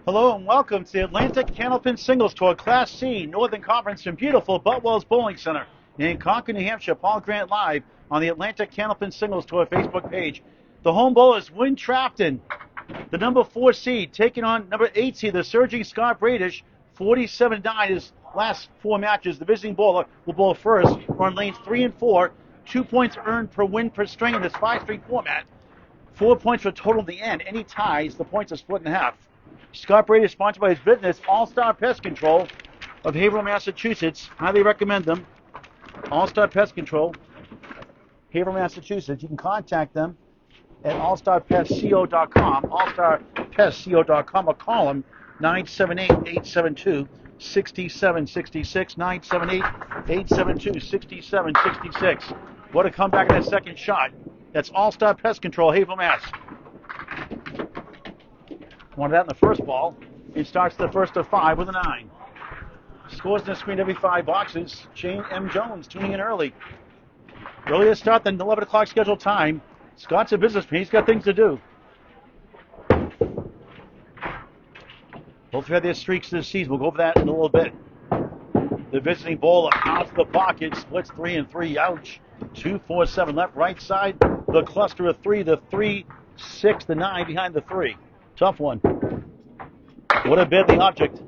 Hello and welcome to the Atlantic Candlepin Singles Tour Class C Northern Conference from beautiful Boutwell's Bowling Center in Concord, New Hampshire. Paul Grant live on the Atlantic Candlepin Singles Tour Facebook page. The home bowlers win Trafton, the number 4 seed, taking on number 8 seed, the surging Scott Bradish, 47-9 his last 4 matches. The visiting bowler will bowl first on lanes 3 and 4, 2 points earned per win per string in this 5-string format. 4 points for total in the end. Any ties, the points are split in half. Scott Brady is sponsored by his business, All-Star Pest Control of Haverhill, Massachusetts. Highly recommend them. All-Star Pest Control, Haverhill, Massachusetts. You can contact them at allstarpestco.com, allstarpestco.com, or call them 978-872-6766, 978-872-6766. What a comeback in that second shot. That's All-Star Pest Control, Haverhill, Mass. Wanted that in the first ball. It starts the first of 5 with a 9. Scores in the screen every 5 boxes. Shane M. Jones tuning in early. Earlier start than 11 o'clock scheduled time. Scott's a businessman. He's got things to do. Both have had their streaks this season. We'll go over that in a little bit. The visiting bowler out of the pocket. Splits 3 and 3. Ouch. 2, 4, 7 left, right side. The cluster of 3. The 3, 6, the 9 behind the 3. Tough one. What a deadly object.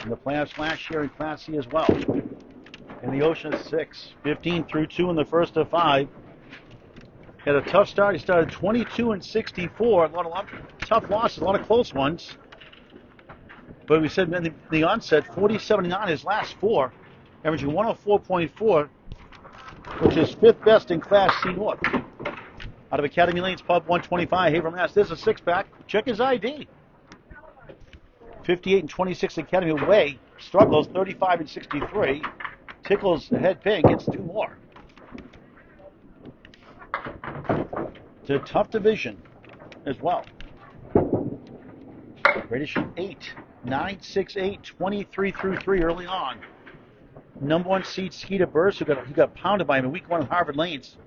And the playoffs last year in Class C as well. In the Ocean 6, 15 through 2 in the first of 5. Had a tough start. He started 22 and 64. A lot of tough losses, a lot of close ones. But we said in the onset, 47-9 his last 4, averaging 104.4. which is 5th best in Class C North. Out of Academy Lanes Pub 125, Haverhill, Mass. There's a 6-pack. Check his ID. 58 and 26 Academy away. Struggles 35 and 63. Tickles the head pin, gets 2 more. It's a tough division as well. Bradish 8, 9, 6, 8, 23 through 3 early on. Number 1 seed Skeeter Burst, who got pounded by him in week 1 at Harvard Lanes.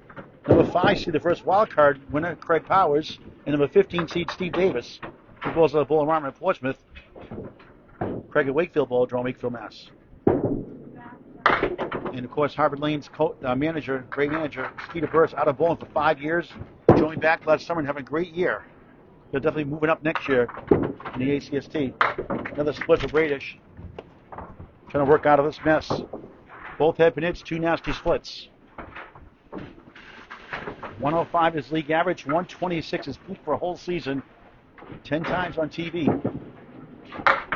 Number 5 seed, the first wild card winner, Craig Powers. And number 15 seed Steve Davis, who bowls at the Bowl Environment at Portsmouth. Craig at Wakefield Bowldrome, Wakefield, Mass. And of course, Harvard Lanes manager, great manager, Skeeter Burst, out of bowling for 5 years. Joined back last summer and having a great year. They're definitely moving up next year in the ACST. Another split for Bradish. Trying to work out of this mess. Both head pin hits, 2 nasty splits. 105 is league average, 126 is peak for a whole season. 10 times on TV.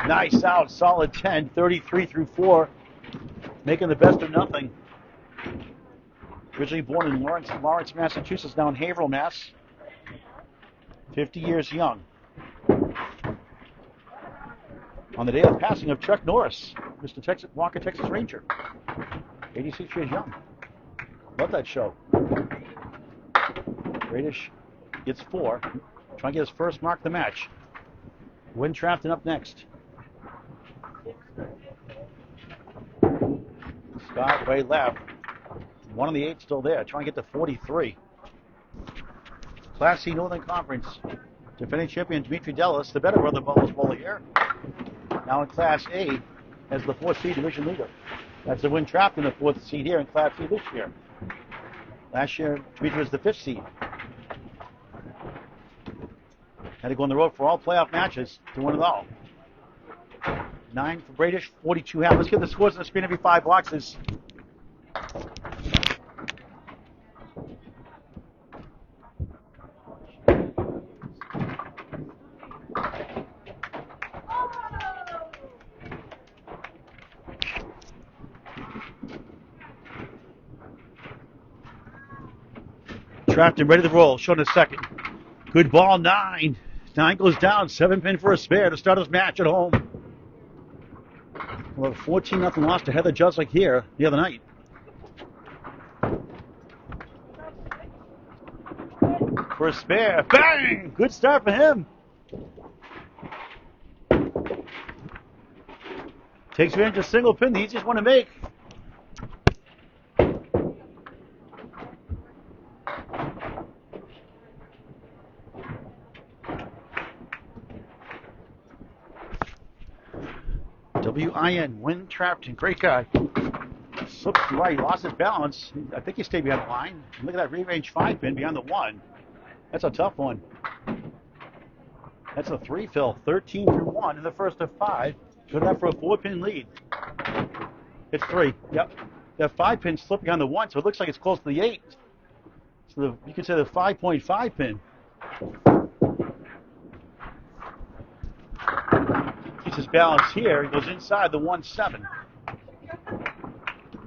Nice out, solid 10, 33 through 4. Making the best of nothing. Originally born in Lawrence, Massachusetts, now in Haverhill, Mass. 50 years young. On the day of the passing of Chuck Norris, Mr. Walker, Texas Ranger. 86 years young. Love that show. Bradish gets 4. Trying to get his first mark of the match. Win Trafton up next. Scott way left. 1 on the 8 still there. Trying to get to 43. Class C Northern Conference. Defending champion Dimitri Dellis, the better brother Bubbles bowler here. Now in Class A as the 4th seed division leader. That's a win Trafton, the 4th seed here in Class C this year. Last year, Dimitri was the 5th seed. Had to go on the road for all playoff matches to win it all. 9 for Bradish, 42 half. Let's get the scores on the screen every 5 boxes. Trafton ready to roll, showing a second. Good ball, 9. 9 goes down, 7 pin for a spare to start his match at home. Well, 14-0 loss to Heather Juslick here the other night. For a spare, bang! Good start for him. Takes advantage of single pin, the easiest one to make. WIN, Win Trafton, great guy. Slipped right, lost his balance. I think he stayed behind the line. Look at that rearrange 5-pin behind the 1. That's a tough one. That's a 3 fill, 13 through 1 in the first of 5. Good enough for a 4-pin lead. It's 3, yep. That 5-pin slipped behind the 1, so it looks like it's close to the 8. So you could say the 5.5 pin. Keeps his balance here. He goes inside the 1-7.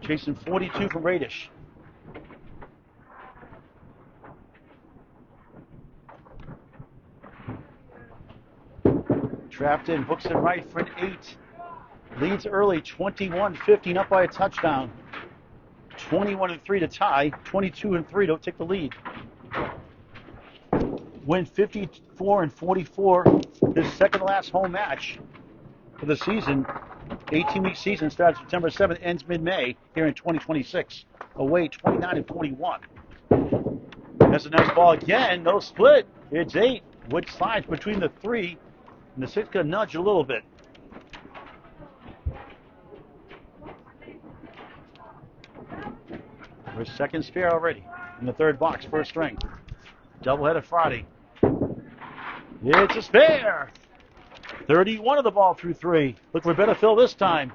Chasing 42 from Bradish. Trafton hooks it right for an 8. Leads early, 21-15, up by a touchdown. 21-3 to tie. 22-3 to take the lead. Win 54-44. His second to last home match for the season. 18-week season starts September 7th, ends mid-May here in 2026. Away 29-41. That's a nice ball again. No split. It's 8. Wood slides between the 3 and the 6 going to nudge a little bit. There's second spare already in the third box, first string. Doubleheader Friday. It's a spare. 31 of the ball through 3. Look for a better fill this time.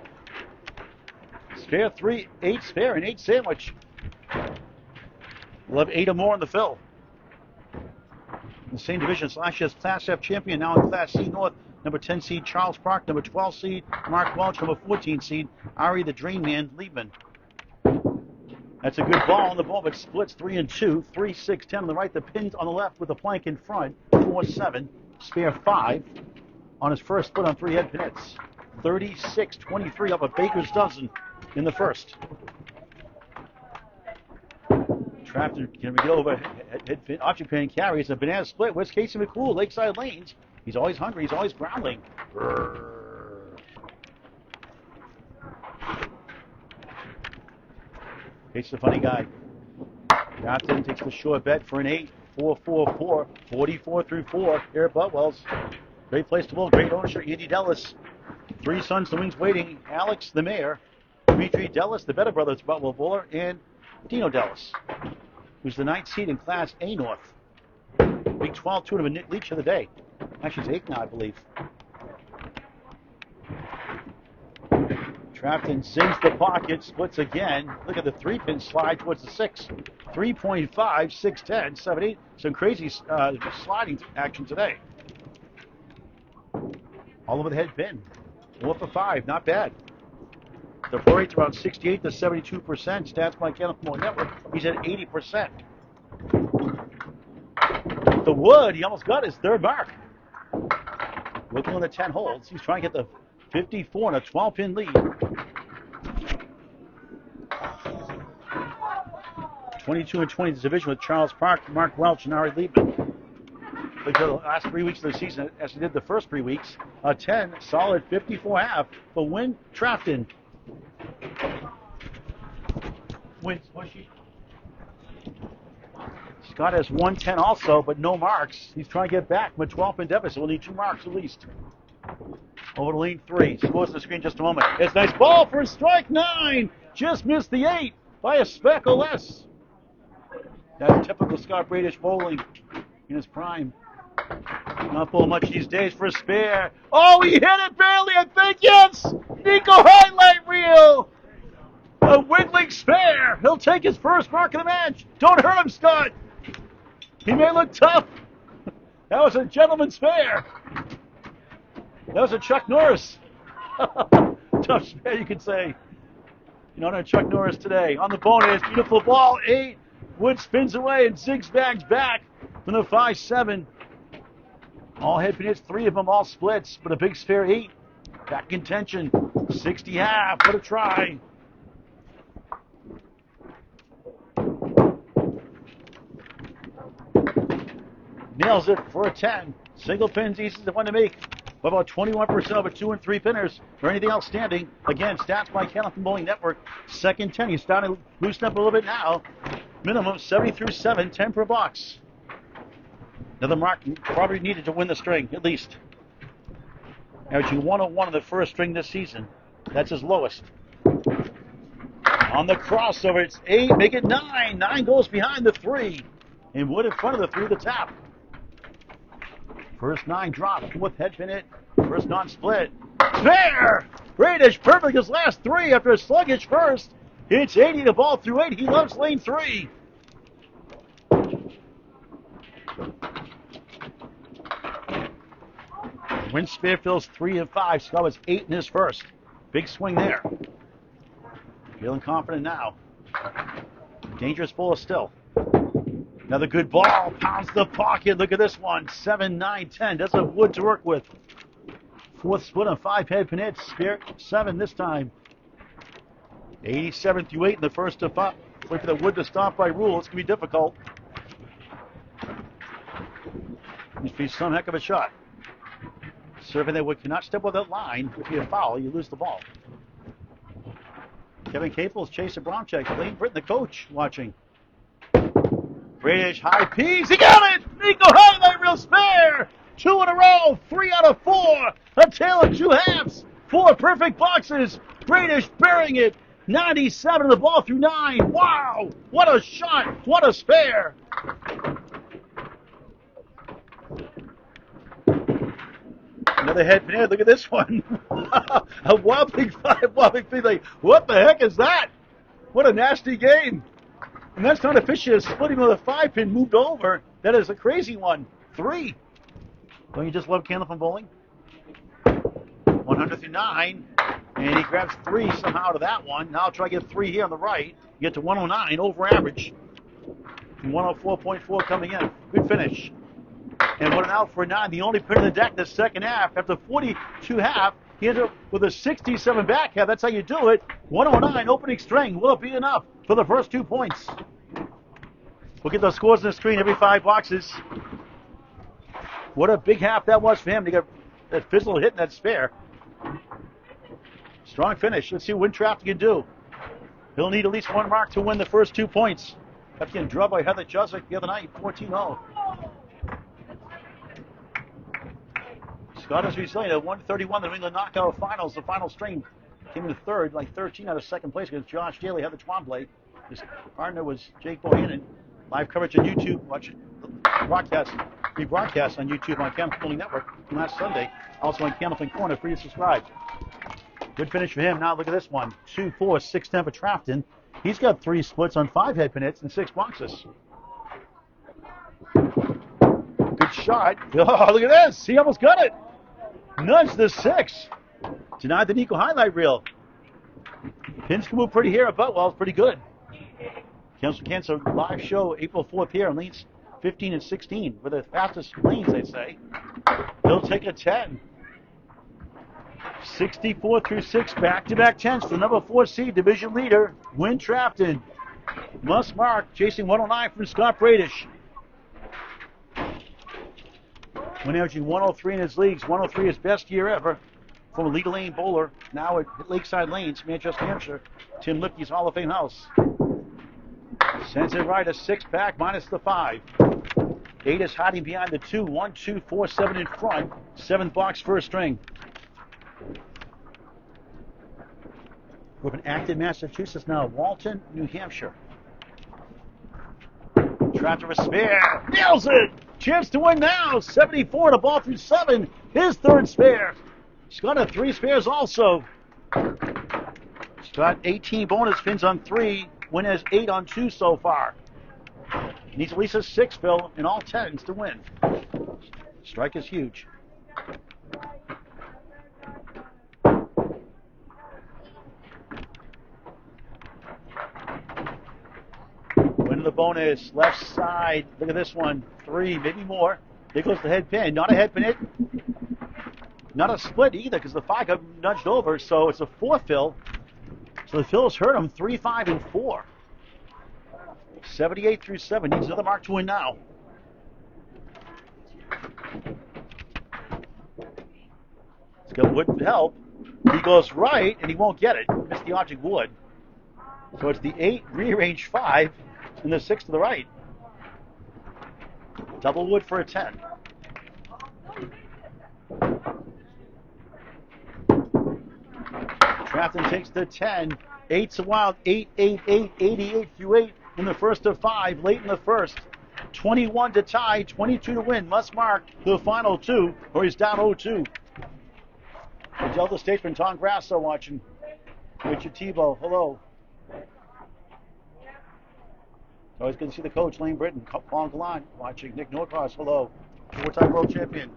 Spare 3, 8 spare, and 8 sandwich. We'll have 8 or more in the fill. In the same division, last year's Class F champion, now in Class C North. Number 10 seed Charles Park, number 12 seed Mark Welch, number 14 seed Ari the Dream Man Liebman. That's a good ball on the ball, but splits 3 and 2, 3, 6, 10 on the right. The pins on the left with the plank in front. 4, 7, spare 5 on his first split on 3 head pin hits. 36-23 up a baker's dozen in the first. Trafton can get over head pin, object pin carries a banana split. Where's Casey McCool? Lakeside Lanes. He's always hungry. He's always growling. Casey's a funny guy. Trafton takes the short bet for an 8. 4-4-4. 44 through 4 here at Boutwell's. Great place to bowl. Great ownership. Andy Dellis. 3 sons, the wings waiting. Alex, the mayor. Dimitri Dellis, the better brother of Boutwell bowler. And Dino Dellis, who's the 9th seed in Class A North. Big 12 tournament lead of the day. Actually, it's 8 now, I believe. Trafton sings the pocket, splits again. Look at the 3-pin slide towards the 6. 3.5, 6-10, 7-8. Some crazy sliding action today. All over the head pin. 4 for 5, not bad. The floor rate's around 68 to 72%. Stats by Candlepin Network. He's at 80%. The wood, he almost got his third mark. Looking on the 10 holes. He's trying to get the 54 and a 12-pin lead. 22-20 this division with Charles Park, Mark Welch, and Ari Liebman. Look at the last 3 weeks of the season as he did the first 3 weeks. A 10, solid 54.5 for Win Trafton. Scott has 110 also, but no marks. He's trying to get back from a 12-pin deficit. We'll need 2 marks at least. Over to lane 3. Scores the screen just a moment. It's a nice ball for strike 9. Just missed the 8 by a speck or less. That's typical Scott Bradish bowling in his prime. Not bowling much these days for a spare. Oh, he hit it barely, I think, yes! Nico highlight reel! A wiggling spare. He'll take his first mark of the match. Don't hurt him, Scott. He may look tough. That was a gentleman's spare. That was a Chuck Norris. Tough spare, you could say. You know, Chuck Norris today. On the bonus, beautiful ball, 8. Wood spins away and zigzags back from the 5-7. All head pin hits, 3 of them, all splits, but a big spare 8. Back in tension. 60 half. What a try. Nails it for a 10. Single pin's easy to one to make. But about 21% of a 2 and 3 pinners or anything outstanding. Again, stats by Candlepin Bowling Network. Second 10. He's starting to loosen up a little bit now. Minimum 70 through 7, 10 per box. Another mark probably needed to win the string, at least. Averaging 101 in the first string this season. That's his lowest. On the crossover, it's 8, make it 9. 9 goes behind the 3. And Wood in front of the 3, the tap. First 9 drop, fourth head pin it. First non-split. Spare! Bradish perfect his last 3 after a sluggish first. It's 80 the ball through 8. He loves lane 3. Win spare fills 3 and 5. Scott was 8 in his first. Big swing there. Feeling confident now. Dangerous ball still. Another good ball. Pounds the pocket. Look at this one. 7, 9, 10. That's a Wood to work with. Fourth split on 5 head pin hits. Spare 7 this time. 87 through 8 in the first to 5. Wait for the Wood to stop by rule. It's going to be difficult. Must be some heck of a shot. Serving that Wood cannot step over that line. If you foul, you lose the ball. Kevin Capel's chasing Bromcheck. Lane Britton, the coach, watching. Bradish, high P's. He got it! Nico highlight real spare! 2 in a row. 3 out of 4. A tale of 2 halves. 4 perfect boxes. Bradish burying it. 97 the ball through 9. Wow! What a shot! What a spare! Another head pin. Look at this one. A wobbling 5, wobbling 3. Like, what the heck is that? What a nasty game. And that's not official. Splitting with a 5 pin moved over. That is a crazy one. 3. Don't you just love Candlepin bowling? 100 through 9. And he grabs 3 somehow to that one. Now I'll try to get 3 here on the right. You get to 109 over average. And 104.4 coming in. Good finish. And what an out for a 9. The only pin in the deck in the second half. After 42 half, he ended up with a 67 back half. That's how you do it. 109 opening string. Will it be enough for the first 2 points? We'll get those scores on the screen every 5 boxes. What a big half that was for him to get that fizzle hit in that spare. Strong finish. Let's see what Trafton can do. He'll need at least 1 mark to win the first 2 points. After getting drubbed by Heather Jusick the other night, 14-0. Scott, as we say, at 131, the New England Knockout Finals, the final string came in third, like 13 out of second place against Josh Daly, Heather Twombly. His partner was Jake Bohannon. Live coverage on YouTube. Watch the broadcast, rebroadcast on YouTube on Candlepin Bowling Network from last Sunday. Also on Candlepin Corner, free to subscribe. Good finish for him. Now look at this one. 2, 4, 6, 10 for Trafton. He's got 3 splits on 5 head pin hits and 6 boxes. Good shot. Oh, look at this. He almost got it. Nudged the 6. Denied the Nico highlight reel. Pins can move pretty here at Boutwell. It's pretty good. Cancel live show April 4th here on lanes 15 and 16. With the fastest lanes, they'd say. He'll take a 10. 64 through 6. Back-to-back 10s for the number 4 seed division leader, Win Trafton. Must mark. Chasing 109 from Scott Bradish. When averaging 103 in his leagues, 103 his best year ever. From a legal lane bowler, now at Lakeside Lanes, Manchester, Hampshire, Tim Lipke's Hall of Fame house. Sends it right, a 6-pack minus the 5. 8 is hiding behind the 2. 1, 2, 4, 7 in front. 7th box first string. We're in Acton, Massachusetts now. Walton, New Hampshire. Trafton for spare. Nails it! Chance to win now. 74 to ball through 7. His 3rd spare. Scott had 3 spares also. Scott 18 bonus pins on 3. Win has 8 on 2 so far. Needs at least a 6 fill in all 10s to win. Strike is huge. Win the bonus, left side. Look at this one. 3, maybe more. There goes the head pin. Not a head pin hit. Not a split either because the 5 got nudged over, so it's a 4 fill. So the fills hurt him 3, 5, and 4. 78 through 7. Needs another mark to win now. He's got Wood to help. He goes right, and he won't get it. Missed the object Wood. So it's the 8, rearranged 5, and the 6 to the right. Double Wood for a 10. Trafton takes the 10. 8's a wild. 8, 8, 8, 88 through 8 in the first of 5. Late in the first. 21 to tie. 22 to win. Must mark the final 2, or he's down 0-2. The Delta Statesman, Tom Grasso watching. Richard Tebow, hello. Always good to see the coach, Lane Britton. Paul Gallant watching. Nick Norcross, hello. Four-time world champion.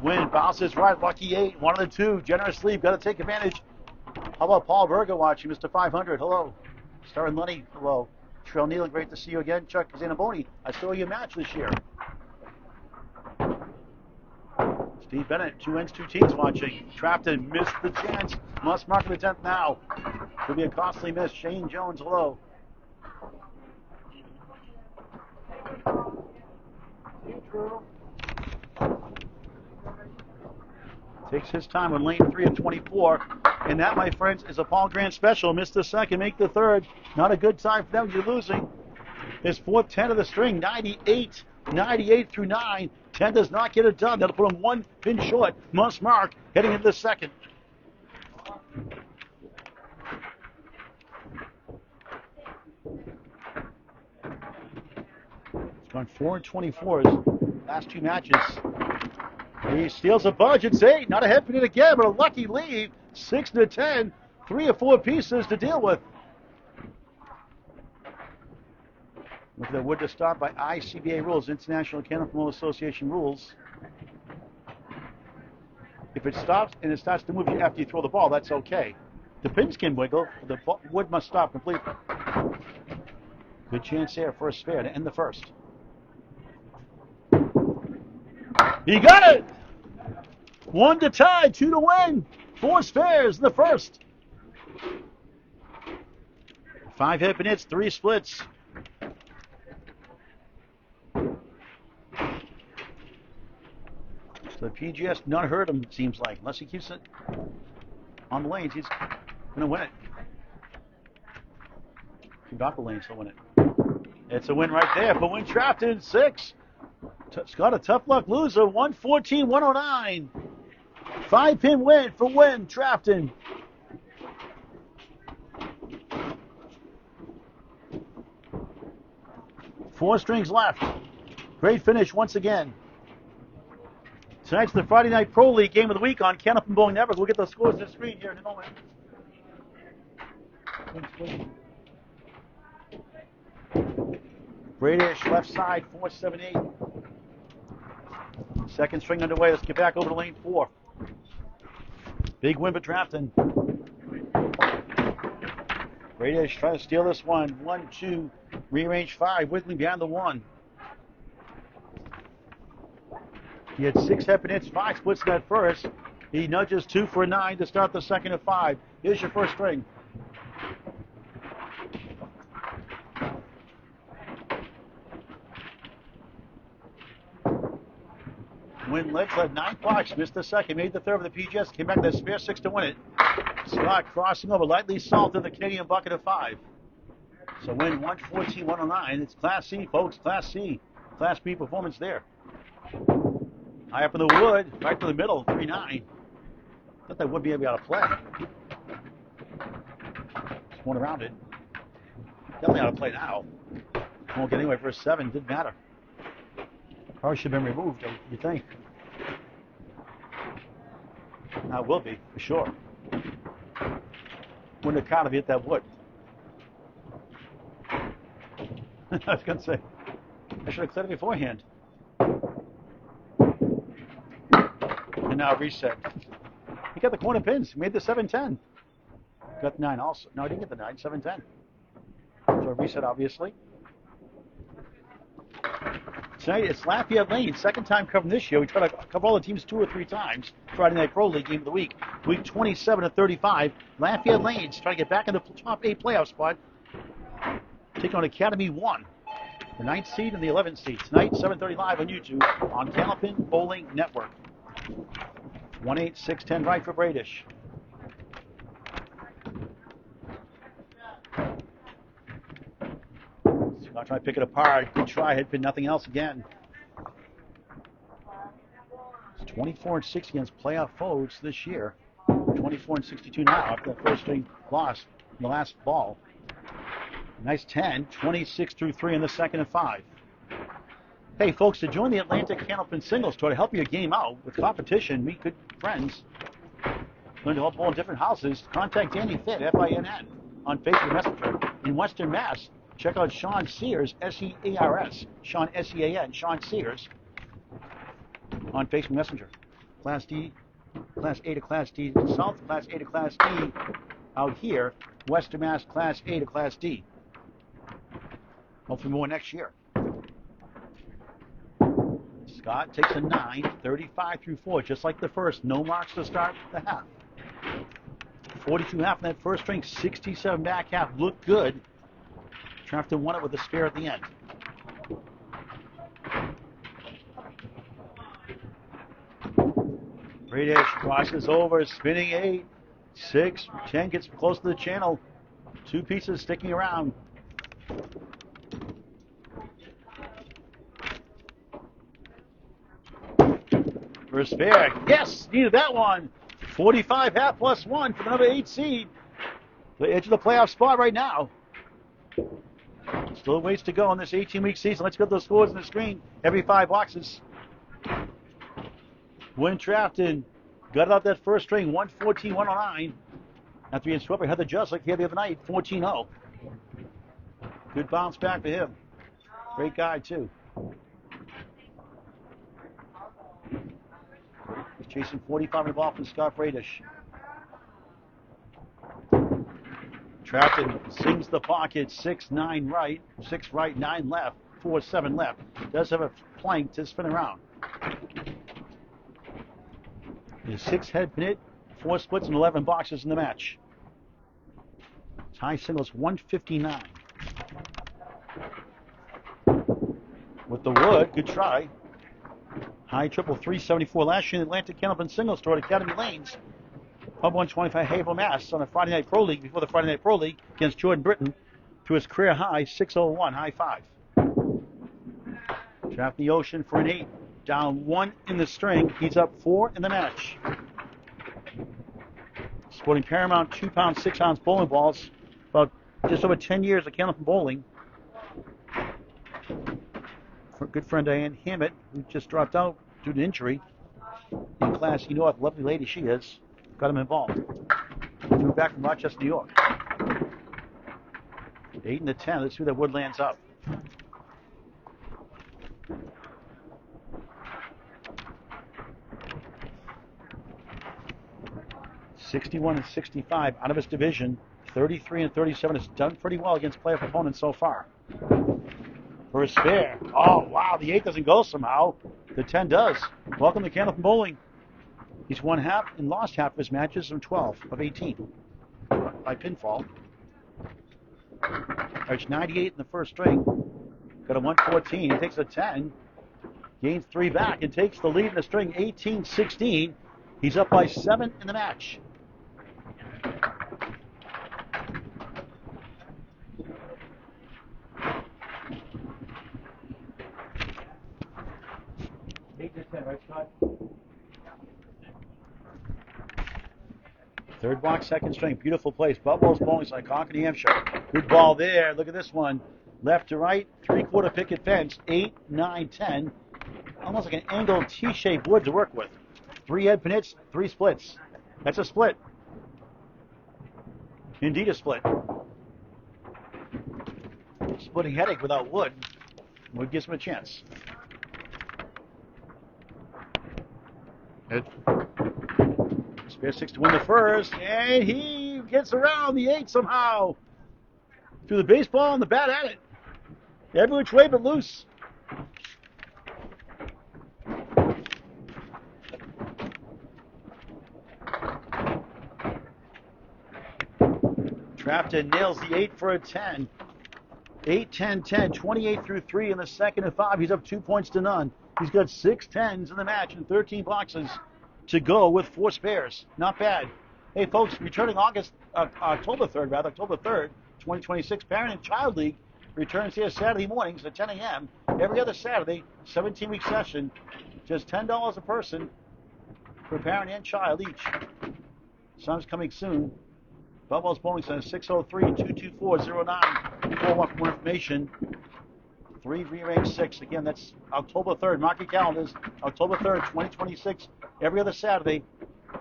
Win, bounces right, lucky 8. 1 of the 2, generous lead, got to take advantage. How about Paul Berger watching, Mr. 500, hello. Star and Lenny, hello. Trell Nealon, great to see you again. Chuck Zanaboni, I saw you match this year. Steve Bennett, 2 ends, 2 teams watching. Trafton missed the chance. Must mark the 10th now. Could be a costly miss. Shane Jones, hello. Takes his time on lane 3 of 24. And that, my friends, is a Paul Grant special. Missed the second, make the third. Not a good time for them. You're losing. His 4th 10 of the string, 98. 98 through 9. 10 does not get it done. That'll put him 1 pin short. Must mark heading into the second. It's gone 4 and 24 his last 2 matches. He steals a bunch. It's 8. Not a head pin again, but a lucky lead. 6 to 10. 3 or 4 pieces to deal with. Look at the wood to start by ICBA rules, International Candlepin Association rules. If it stops and it starts to move after you throw the ball, that's okay. The pins can wiggle, the wood must stop completely. Good chance there for a spare to end the first. He got it! 1 to tie, 2 to win. 4 spares in the first. 5 hip and hits, 3 splits. So the PGS not hurt him, it seems like. Unless he keeps it on the lanes, he's going to win it. If he's off the lanes, he'll win it. It's a win right there for Win Trafton, 6. Scott, a tough luck loser, 114-109. 5-pin win for Win Trafton. Four strings left. Great finish once again. Tonight's the Friday Night Pro League Game of the Week on Candlepin Bowling Network. We'll get those scores on the screen here in a moment. Bradish, left side, 4-7-8. Second string underway. Let's get back over to lane 4. Big win for Trafton. Bradish trying to steal this one. 1-2, rearrange 5, whittling behind the 1. He had 6 hep and hits, 5 splits in that first. He nudges 2 for a 9 to start the second of 5. Here's your first string. Win legs led 9 blocks, missed the second, made the third with the PGS, came back to that spare 6 to win it. Scott crossing over, lightly salted the Canadian bucket of 5. So win 114-109. It's Class C, folks, Class C. Class B performance there. High up in the wood, right to the middle, 3-9. Thought that would be able to play. Just one around it. Definitely out of play now. Won't get anywhere for a 7, didn't matter. Probably should have been removed, you think. Now it will be, for sure. Wouldn't have caught if he hit that wood. I was going to say, I should have cleared it beforehand. And now reset. He got the corner pins. He made the 7-10. Got the 9 also. No, I didn't get the 9. 7-10. So a reset, obviously. Tonight it's Lafayette Lane. Second time covering this year. We try to cover all the teams 2 or 3 times. Friday Night Pro League Game of the Week. Week 27 of 35. Lafayette Lane's trying to get back in the top 8 playoff spot. Taking on Academy 1. The 9th seed and the 11th seed. Tonight, 7:30 live on YouTube on Candlepin Bowling Network. 1-8-6-10 right for Bradish. Scott trying to pick it apart. Good try. Head pin, nothing else again. It's 24-6 against playoff foes this year. 24 and 62 now after the first string loss in the last ball. Nice 10, 26 through 3 in the second and 5. Hey, folks, to join the Atlantic Candlepin Singles Tour to help your game out with competition, meet good friends, learn to help bowl in different houses, contact Danny Finn, F-I-N-N, on Facebook Messenger. In Western Mass, check out Sean Sears, S-E-A-R-S, Sean S-E-A-N, Sean Sears, on Facebook Messenger. Class D, Class A to Class D South, Class A to Class D out here, Western Mass, Class A to Class D. Hopefully more next year. Scott takes a 9, 35 through 4, just like the first. No marks to start the half. 42 half in that first string, 67 back half. Looked good. Trafton won it with a spare at the end. Bradish crosses over, spinning 8, 6, 10, gets close to the channel. 2 pieces sticking around. For a spare. Yes, needed that one. 45 half plus 1 for the number 8 seed. The edge of the playoff spot right now. Still ways to go on this 18-week season. Let's get those scores on the screen. Every 5 boxes. Win Trafton got out that first string, 114-109. After being swept by Heather Juslick here the other night, 14-0. Good bounce back for him. Great guy, too. He's chasing 45 in the ball from Scott Bradish. Trafton sings the pocket, 6-9 right, 6 right, 9 left, 4-7 left. Does have a plank to spin around. There's 6 head pin it, 4 splits, and 11 boxes in the match. High singles 159. With the wood, good try. High triple 374 last year in the Atlantic Candlepin Singles Tour at Academy Lanes. Pub 125 Haverhill, Mass. On a Friday Night Pro League before the Friday Night Pro League against Jordan Britton to his career high 601, high 5. Trap the ocean for an 8. Down 1 in the string. He's up 4 in the match. Sporting Paramount 2-pound, 6-ounce bowling balls. About just over 10 years of Candlepin bowling. For good friend Diane Hammett, who just dropped out due to injury in Class E North. Lovely lady she is. Got him involved. Flew back from Rochester, New York. 8 and the 10. Let's see where that wood lands up. '61 and 65 out of his division. 33 and 37 has done pretty well against playoff opponents so far. For a spare. Oh, wow, the 8 doesn't go somehow. The 10 does. Welcome to Candlepin Bowling. He's won half and lost half of his matches from 12 of 18 by pinfall. Averaged 98 in the first string. Got a 114. He takes a 10. Gains 3 back and takes the lead in the string 18-16. He's up by 7 in the match. Right, Scott? Third box, second string. Beautiful place. Boutwell's bowling side, Concord, New Hampshire. Good ball there. Look at this one. Left to right, 3/4 picket fence. 8, 9, 10. Almost like an angled T-shaped wood to work with. 3 head pin hits, 3 splits. That's a split. Indeed a split. Splitting headache without wood. Wood gives him a chance. Spare 6 to win the first, and he gets around the 8 somehow. Threw the baseball and the bat at it. Every which way but loose. Trafton nails the 8 for a 10. 8, 10, 10, 28 through 3 in the second and 5. He's up 2 points to none. He's got 6 10s in the match and 13 boxes to go with 4 spares. Not bad. Hey, folks, returning October 3rd, 2026, Parent and Child League returns here Saturday mornings at 10 a.m. Every other Saturday, 17-week session. Just $10 a person for parent and child each. Sun's coming soon. Boutwell's Bowling Center, 603-224-0941 for more information. 3 rearrange 6. Again, that's October 3rd. Mark your calendars. October 3rd, 2026. Every other Saturday. You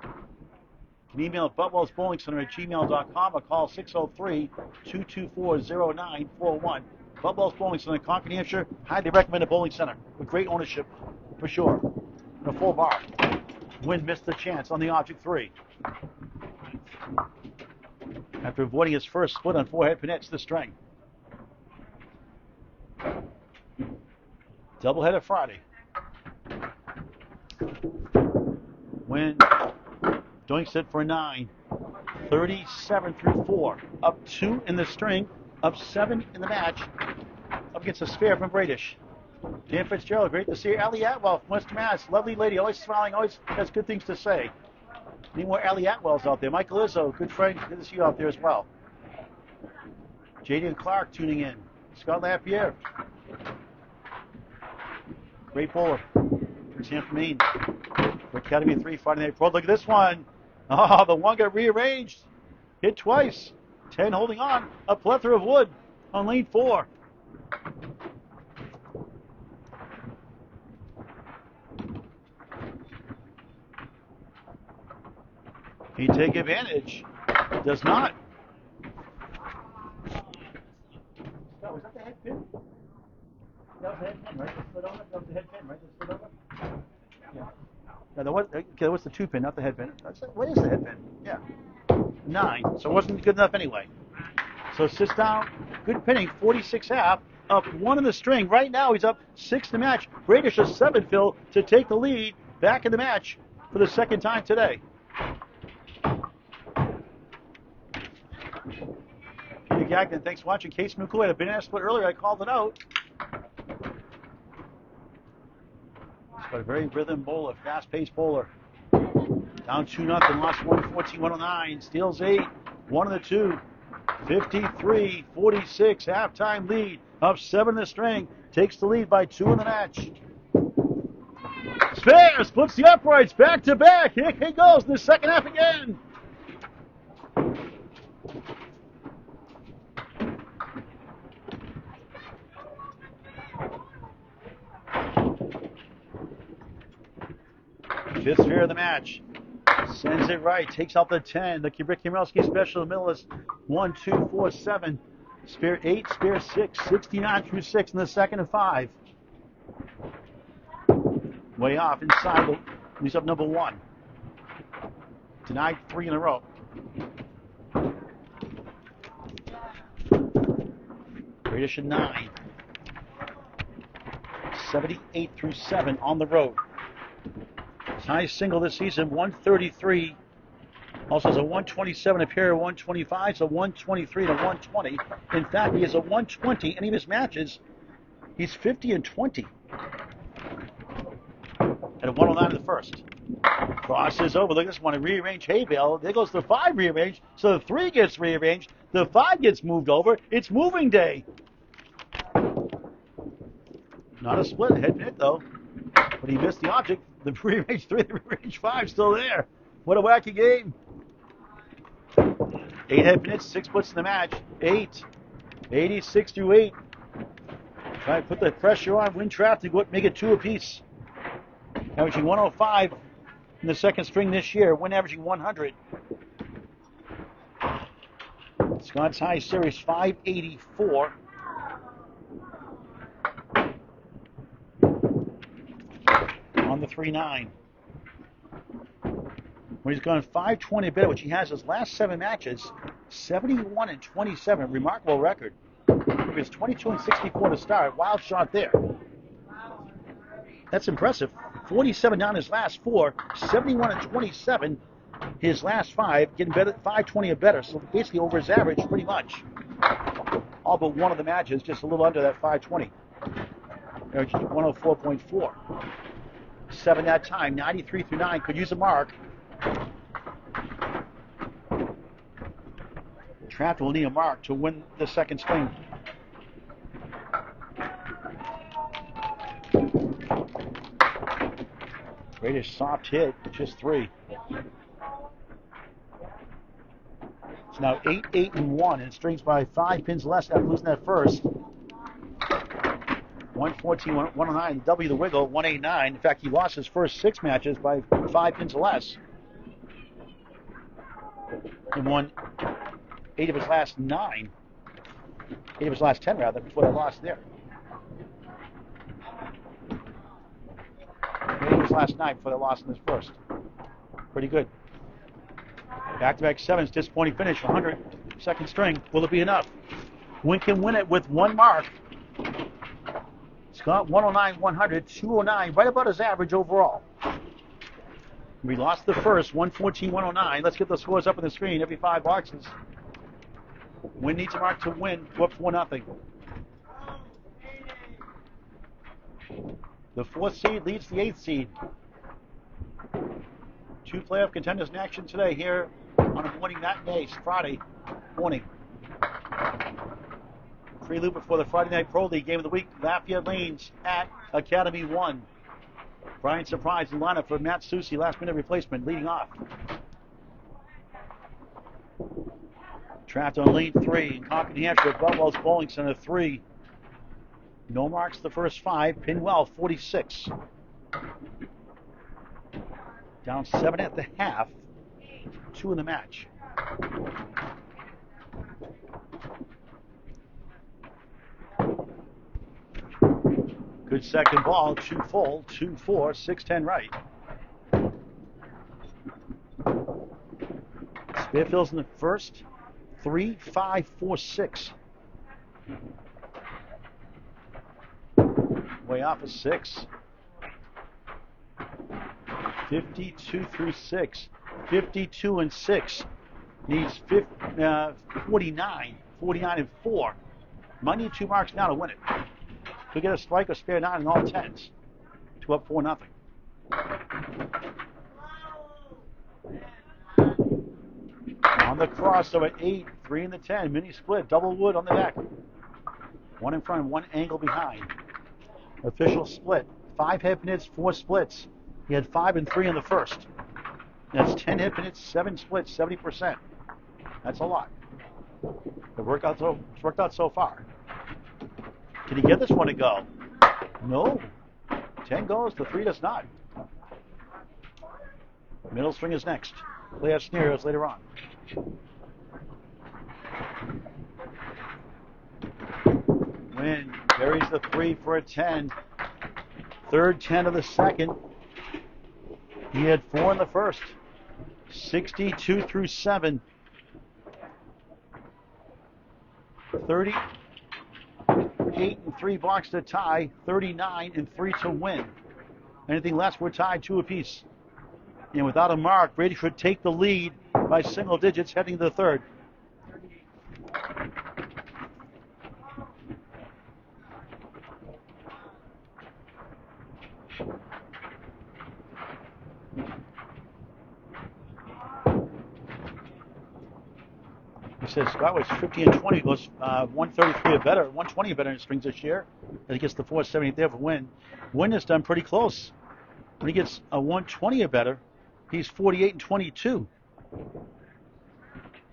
can email boutwellsbowlingcenter@gmail.com or call 603-224-0941. Boutwell's Bowling Center, Concord, New Hampshire. Highly recommended bowling center with great ownership, for sure. And a full bar. Wynn missed the chance on the object 3. After avoiding his first split on 4 head pinettes to the string. Doubleheader Friday. Wynn doinks it for 9. 37 through 4. Up 2 in the string. Up 7 in the match. Up against a spare from Bradish. Dan Fitzgerald, great to see you. Allie Atwell from Western Mass. Lovely lady, always smiling, always has good things to say. Need more Allie Atwells out there. Michael Izzo, good friend, good to see you out there as well. Jaden Clark tuning in. Scott Lapierre. Great bowler. From San Maine. For Academy 3 Friday Night Pro. Look at this one. Oh, the one got rearranged. Hit twice. 10 holding on. A plethora of wood on lane 4. He take advantage. Does not. Scott, was that the head pin? That was the head pin, right? The split over? That was the head pin, right? The split over? Yeah. Okay, what's the 2 pin, not the head pin? What is the head pin? Yeah. 9. So it wasn't good enough anyway. So sits down. Good pinning. 46.5. Up 1 in the string. Right now he's up 6 in the match. Bradish a 7 fill to take the lead back in the match for the second time today. Peter Gagnon, thanks for watching. Case McCoy had a banana split earlier. I called it out. He's got a very rhythm bowler, fast-paced bowler. Down 2-0, lost 114-109. Steals 8, 1 in the 2. 53-46, halftime lead. Up 7 in the string. Takes the lead by 2 in the match. Spare splits the uprights back to back. Here he goes in the second half again. Fifth spare of the match. Sends it right. Takes out the 10. The Rick Kamelski special in the middle is 1, 2, 4, 7. Spare 8, spare 6. 69 through 6 in the second and 5. Way off inside. He's up number 1. Denied 3 in a row. Bradish at 9. 78 through 7 on the road. His highest single this season, 133. Also has a 127, a pair of 125s, a 123, and a 120. In fact, he has a 120. Any of his matches, he's 50 and 20. And a 109 in the first. Crosses over. Look at this one. A rearranged hay bale. There goes the 5 rearranged. So the 3 gets rearranged. The 5 gets moved over. It's moving day. Not a split. Head hit, though. But he missed the object. The rearranged 3, the rearranged 5 still there. What a wacky game. 8 head minutes, 6 splits in the match. 8. 86 through 8. Try to put the pressure on. Win Trafton. Go make it 2 apiece. Averaging 105 in the second string this year. Win averaging 100. Scott's high series 584. On the 3-9. When he's gone 520 better, which he has his last 7 matches, 71 and 27, remarkable record. It's 22 and 64 to start. Wild shot there. That's impressive. 47 down his last 4, 71 and 27 his last 5, getting better, 520 or better. So basically over his average, pretty much. All but one of the matches, just a little under that 520. Average 104.4. 7 that time, 93 through 9, could use a mark. Trafton will need a mark to win the second string. Bradish soft hit, just 3. It's now 8-8-1, and strings by 5 pins less after losing that first. 114, 109. W the wiggle, 189. In fact, he lost his first 6 matches by 5 pins less. He won 8 of his last 9. 8 of his last 10, rather, before they lost there. 8 of his last 9 before they lost in this first. Pretty good. Back-to-back 7s, disappointing finish, 100, second string. Will it be enough? Win can win it with 1 mark. Scott, 109, 100, 209, right about his average overall. We lost the first, 114, 109. Let's get the scores up on the screen every 5 boxes. Win needs a mark to win, go up 4-0. The 4th seed leads the 8th seed. 2 playoff contenders in action today here on a morning matinee, Friday morning. Prelude before the Friday Night Pro League game of the week. Lafayette Lanes at Academy 1. Brian Surprise in lineup for Matt Susi, last minute replacement, leading off. Trafton on lane 3 in Concord, New Hampshire, Boutwell's Bowling Center 3. No marks the first 5. Pinwell 46. Down 7 at the half. 2 in the match. Good second ball, 2 full, 2-4, 6-10 right. Spearfield's in the first, 3-5-4-6. Way off of 6. 52 through 6. 52 and 6. Needs 49. 49 and 4. Might need 2 marks now to win it. Could get a strike or spare 9 in all 10s. 2 up 4-0. On the crossover, 8, 3 in the 10. Mini split, double wood on the deck. 1 in front, 1 angle behind. Official split. 5 hit hits, 4 splits. He had 5 and 3 in the first. That's 10 hit hits, 7 splits, 70%. That's a lot. It's worked out so far. Can he get this one to go? No. 10 goes, the 3 does not. Middle string is next. Playoff scenarios later on. Win buries the 3 for a 10. Third 10 of the second. He had 4 in the first. 62 through 7. 38 and 3 blocks to tie. 39 and 3 to win. Anything less, we're tied 2 apiece. And without a mark, Bradish would take the lead by single digits heading to the third. He says Scott was 50 and 20, goes 133 or better, 120 or better in strings this year. And he gets the 470 there for win. Win has done pretty close. When he gets a 120 or better, he's 48 and 22.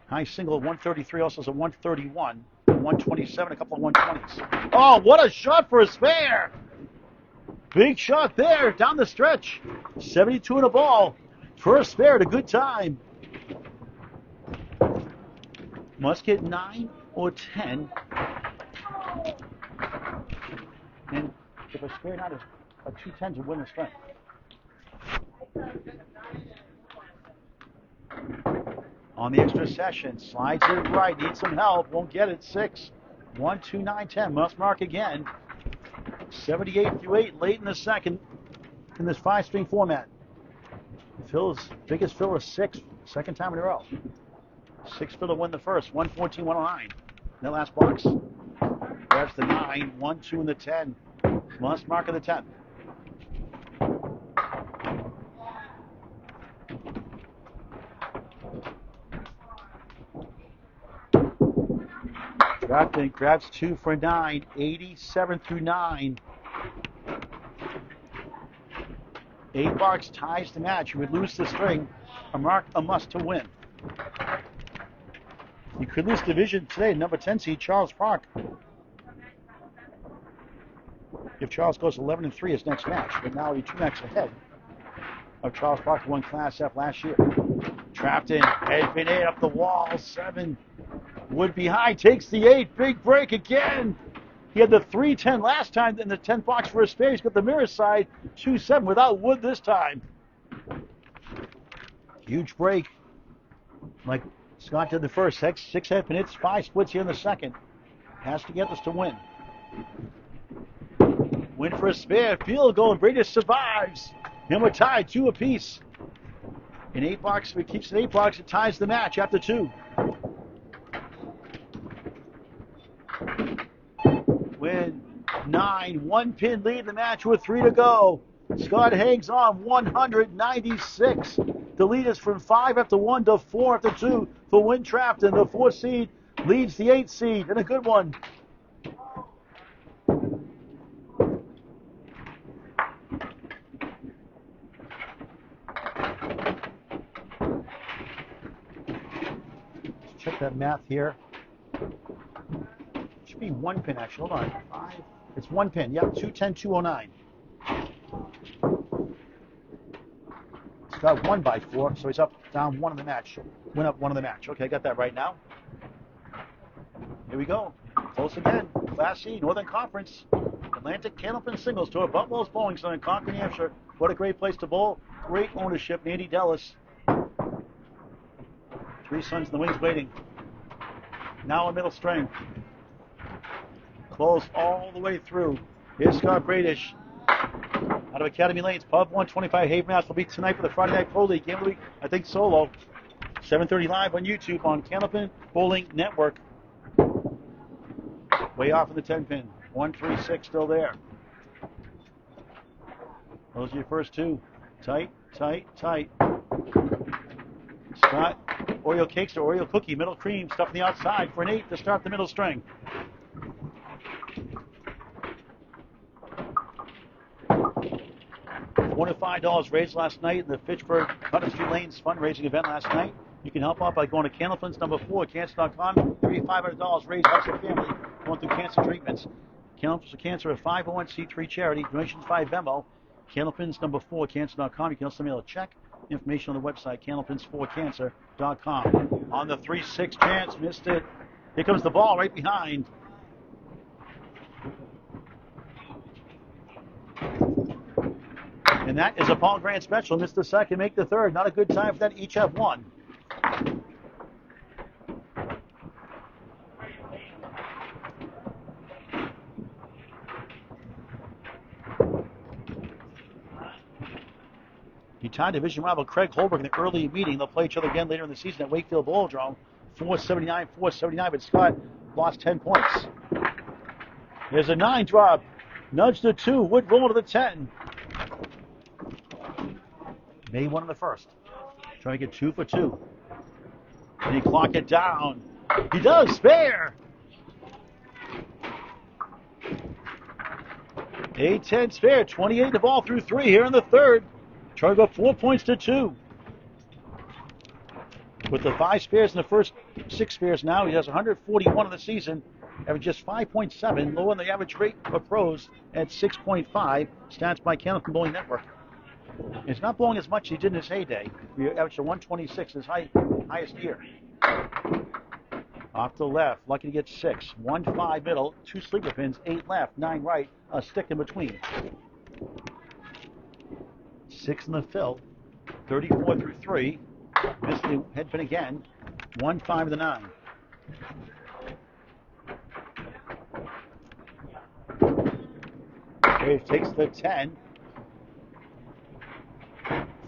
High single 133, also has a 131, 127, a couple of 120s. Oh, what a shot for a spare! Big shot there down the stretch. 72 in a ball. First spare at a good time. Must get 9 or 10. And if a spare not a 2 10s would win the strength. On the extra session, slides it right, needs some help, won't get it. 6, 1, 2, 9, 10. Must mark again. 78 through 8, late in the second in this 5-string format. Phil's biggest fill is 6, second time in a row. 6 fill to win the first, 114, 109. That last box. There's the 9, 1, 2 in the 10. Must mark in the 10th. Trafton grabs 2 for 9, 87 through 9. 8 marks ties the match. He would lose the string. A mark, a must to win. You could lose division today, number 10 seed Charles Park. If Charles goes 11-3 his next match, but now he's 2 matches ahead of Charles Park, who won Class F last year. Trafton, head 8 up the wall, 7. Wood behind, takes the 8, big break again. He had the 3-10 last time in the 10th box for a spare. He's got the mirror side, 2-7 without Wood this time. Huge break. Like Scott did the first, 6 head pin hits, 5 splits here in the second. Has to get this to win. Win for a spare, field goal, and Bradish survives. And we're tied, 2 apiece. In 8 box, if it keeps it 8 box, it ties the match after 2. Win 9, 1 pin lead in the match with 3 to go. Scott hangs on 196. The lead is from 5 after 1 to 4 after 2 for Win Trafton. The 4 seed leads the 8 seed, and a good one. Let's check that math here. Should be 1 pin actually. Hold on. 5. It's 1 pin. Yep, 210, 209. Scott won by 4, so he's up, down 1 in the match. Win up 1 in the match. Okay, I got that right now. Here we go. Close again. Class C, Northern Conference. Atlantic Candlepin Singles Tour. Boutwell's Bowling Center in Concord, New Hampshire. What a great place to bowl. Great ownership. Andy Dellis. 3 sons in the wings waiting. Now a middle string. Close all the way through. Here's Scott Bradish. Out of Academy Lanes, Pub 125 Haven Mass will be tonight for the Friday Night Pro League Game of the Week, I think solo. 7:30 live on YouTube on Candlepin Bowling Network. Way off in the 10 pin. 136 still there. Those are your first 2. Tight, tight, tight. Scott, Oreo cakes or Oreo cookie, middle cream, stuff on the outside for an 8 to start the middle string. $105 raised last night in the Fitchburg Huddersfield Lanes fundraising event last night. You can help out by going to Candlepin's number 4, cancer.com. $3,500 raised by the family going through cancer treatments. Candlepins for Cancer, a 501c3 charity. Donations by Venmo. Candlepins number 4, cancer.com. You can also mail a check. Information on the website, candlepins4cancer.com. On the 3-6 chance, missed it. Here comes the ball right behind. And that is a Paul Grant special. Missed the second, make the third. Not a good time for that. Each have 1. He tied division rival Craig Holberg in the early meeting. They'll play each other again later in the season at Wakefield Bowldrome. 479, but Scott lost 10 points. There's a 9 drop. Nudge the 2. Wood roll to the 10. May 1 in the first. Trying to get 2 for 2. And he clock it down. He does. Spare. 8-10 spare. 28 the ball through 3 here in the third. Trying to go 4 points to 2. With the 5 spares in the first 6 spares now, he has 141 in the season. Average just 5.7, lower than the average rate of pros at 6.5. Stats by Candlepin Bowling Network. He's not bowling as much as he did in his heyday. He averaged a 126 his highest year. Off to the left, lucky to get 6. 1-5 middle, 2 sleeper pins, 8 left, 9 right, a stick in between. 6 in the fill, 34 through 3. Missed the head pin again. 1-5 to the 9. Dave takes the 10.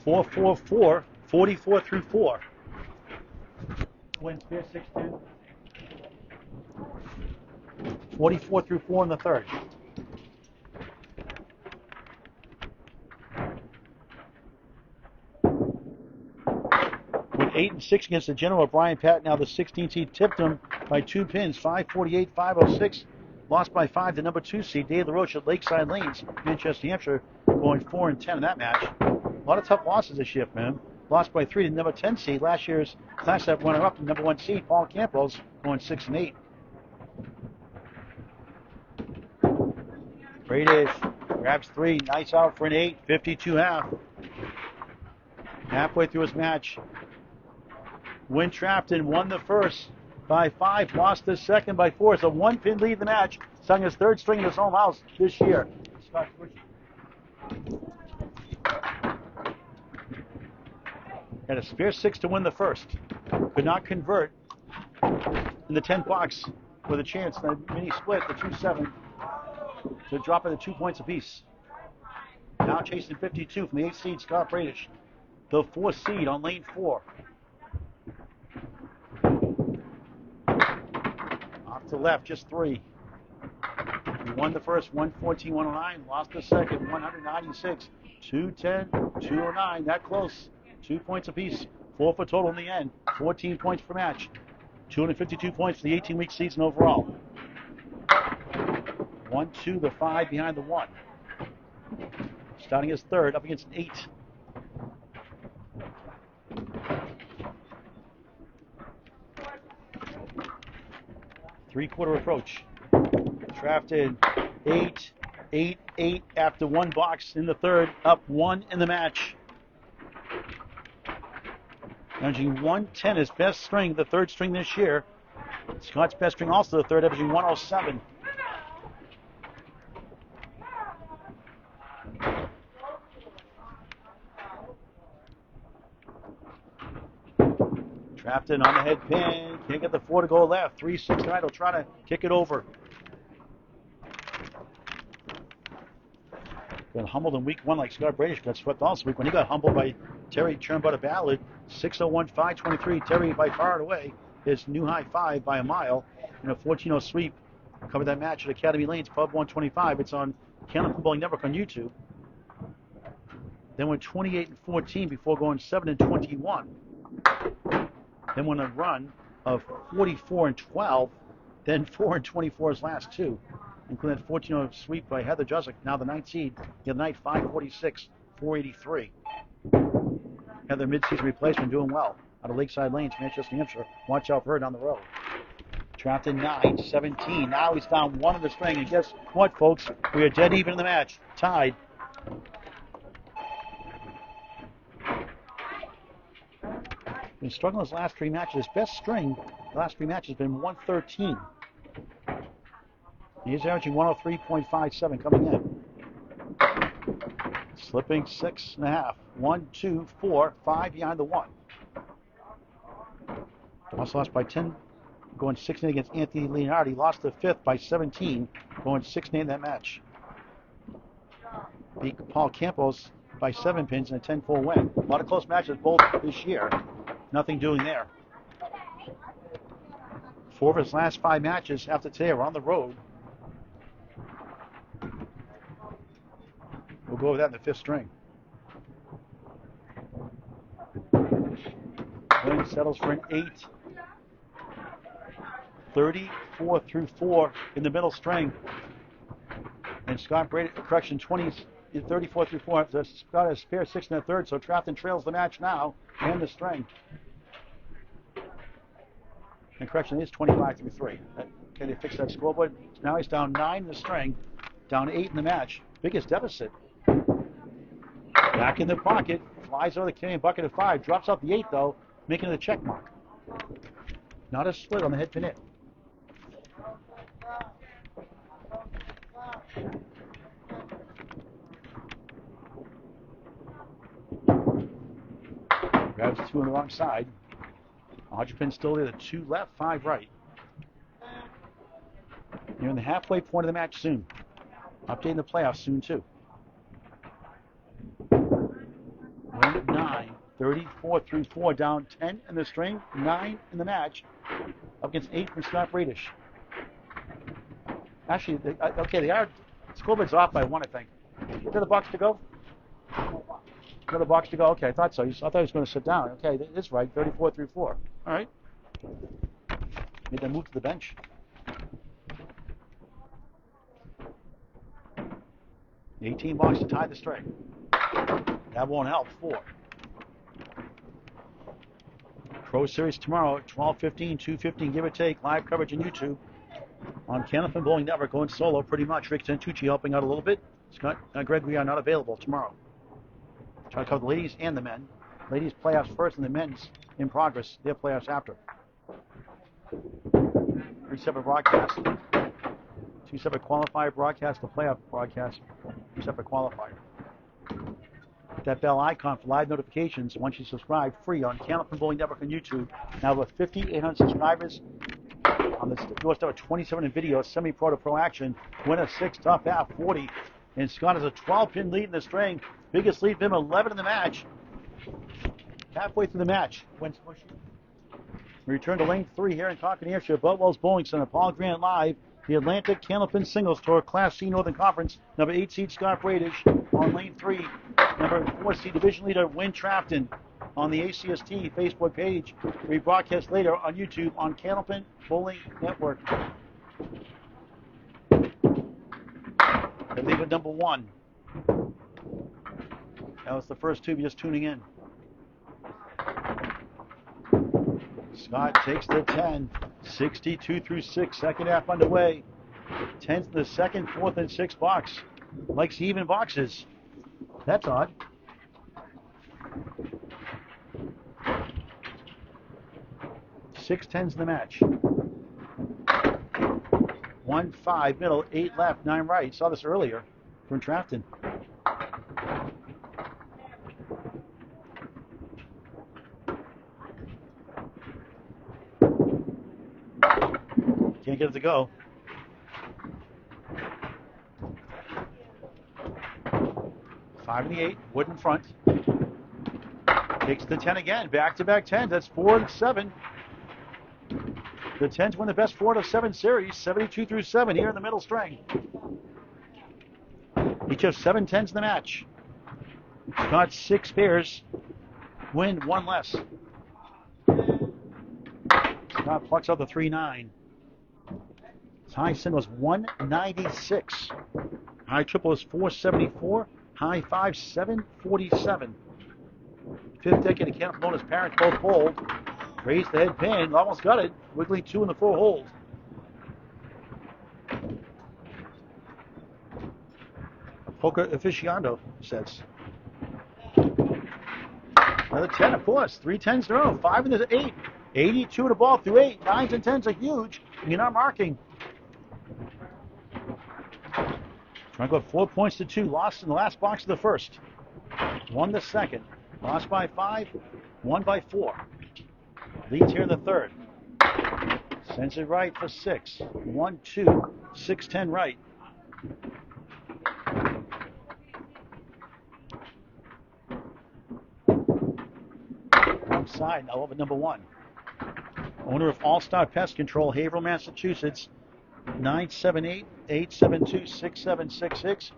4-4-4, 44 through 4. Wins here 6-2. 44 through 4 in the third. With 8-6 against the General Brian Patton, now the 16th seed tipped him by 2 pins, 548, 506. Lost by 5 to number 2 seed Dave LaRoche at Lakeside Lanes, Manchester, New Hampshire, going 4-10 in that match. A lot of tough losses this year, man. lost by 3 to number 10 seed, last year's Class F runner-up, number 1 seed, Paul Campos, going 6 and 8. Bradish grabs 3, nice out for an 8, 52.5. Halfway through his match, Win Trafton won the first by 5, lost the second by 4. It's a 1-pin lead in the match. Sung his 3rd string in his home house this year. Had a spare 6 to win the first. Could not convert in the 10 box with a chance. The mini split, the 2-7, to drop it to 2 points apiece. Now chasing 52 from the 8 seed, Scott Bradish. The 4 seed on lane 4. Off to left, just 3. He won the first, 114, 109. Lost the second, 196, 210, 209. That close. 2 points apiece. 4 for total in the end. 14 points per match. 252 points for the 18-week season overall. 1, 2, the 5 behind the 1. Starting his 3rd, up against an 8. Three-quarter approach. Trafton 8, 8, 8 after 1 box in the 3rd, up 1 in the match. Averaging 110, his best string, the 3rd string this year. Scott's best string also the 3rd, averaging 107. Trafton on the head pin. Can't get the 4 to go left. 3-6 tonight. He'll try to kick it over. Got humbled in week 1 like Scott Bradish got swept last week when he got humbled by Terry Churnbutter Ballard. 6:01, 5:23. Terry by far and away his new high 5 by a mile in a 14-0 sweep. Covered that match at Academy Lanes, Pub 125. It's on Candlepin Bowling Network on YouTube. Then went 28-14 before going 7-21. Then went a run of 44-12. Then 4-24 his last 2, including that 14-0 sweep by Heather Jusick, now the 9th seed. The other night, 546, 483. Heather mid-season replacement doing well out of Lakeside Lanes, Manchester, New Hampshire. Watch out for her down the road. Trafton 9, 17. Now he's down 1 in the string. And guess what, folks? We are dead even in the match. Tied. Been struggling his last 3 matches. His best string, the last 3 matches, has been 113. He's averaging 103.57 coming in. Slipping 6.5. 1, 2, 4, 5 behind the 1. Also lost by 10, going 6-8 against Anthony Leonardi. Lost the 5th by 17, going 6-8 in that match. Beat Paul Campos by 7 pins in a 10-4 win. A lot of close matches both this year. Nothing doing there. 4 of his last 5 matches after today are on the road. We'll go over that in the 5th string. Win settles for an 8. 34 through 4 in the middle string. And Scott Brady, correction, 34 through 4. So Scott has spare 6 in the 3rd, so Trafton trails the match now and the string. And correction, it is 25 through 3. Okay, they fix that scoreboard. So now he's down 9 in the string, down 8 in the match. Biggest deficit. Back in the pocket, flies over the Canadian bucket of 5, drops out the 8 though, making it a check mark. Not a split on the head pin hit. Grabs 2 on the wrong side. 100 pin still there, the 2 left, 5 right. You're in the halfway point of the match soon. Updating the playoffs soon too. 9, 34 through 4, down 10 in the string, 9 in the match, up against 8 from Scott Bradish. Actually, they are, scoreboard's off by 1, I think. Is there the box to go? Another box to go? Okay, I thought so. I thought he was going to sit down. Okay, that's right, 34 through 4. All right. Made that move to the bench. The 18 box to tie the string. That won't help. 4. Pro Series tomorrow at 12:15, 2:15, give or take. Live coverage on YouTube on Candlepin Bowling Network, going solo pretty much. Rick Santucci helping out a little bit. Scott Gregory are not available tomorrow. Try to cover the ladies and the men. Ladies playoffs first and the men's in progress. Their playoffs after. 3 separate broadcasts. 2 separate qualifier broadcasts. The playoff broadcast. 2 separate qualifier. Hit that bell icon for live notifications once you subscribe free on Candlepin Bowling Network on YouTube. Now with 5,800 subscribers on this doorstep of 27 in video, semi-pro to pro action. Winner 6, top half 40. And Scott has a 12-pin lead in the string. Biggest lead for him, 11 in the match. Halfway through the match. We return to lane 3 here in Concord, New Hampshire. Boutwell's Bowling Center. Paul Grant live. The Atlantic Candlepin Singles Tour, Class C Northern Conference. Number 8 seed Scott Bradish on lane 3. Number 4 seed division leader Win Trafton on the ACST Facebook page. Rebroadcast later on YouTube on Candlepin Bowling Network. I leave at number 1. That was the first tube just tuning in. Scott takes the 10. 62 through 6. Second half underway. 10th the second, 4th, and 6th box. Likes even boxes. That's odd. 6 10s in the match. 1 5 middle, 8 left, 9 right. Saw this earlier from Trafton. Can't get it to go. Five and the 8, wood in front. Takes the 10 again. Back-to-back 10s. That's 4 and 7. The 10s win the best 4 out of 7 series. 72 through 7 here in the middle string. Each have 7 10s in the match. Got 6 pairs. Win 1 less. Scott plucks out the 3-9. His high single is 196. High triple is 474. High 5 747. 5th decade of Candlepin bonus. Parents both bowled. Raised the head pin. Almost got it. Wiggly 2 in the 4 hold. A poker aficionado says. Another 10, of course. 3 10s in a row. 5 in the 8. 82 to the ball through 8. 9s and 10s are huge. You're not marking. Trying to go 4 points to 2. Lost in the last box of the first. Won the second. Lost by 5. Won by 4. Leads here in the third. Sends it right for 6. 1 2. 6 10 right. Wrong side now over number 1. Owner of All Star Pest Control, Haverhill, Massachusetts. 978-872-6766.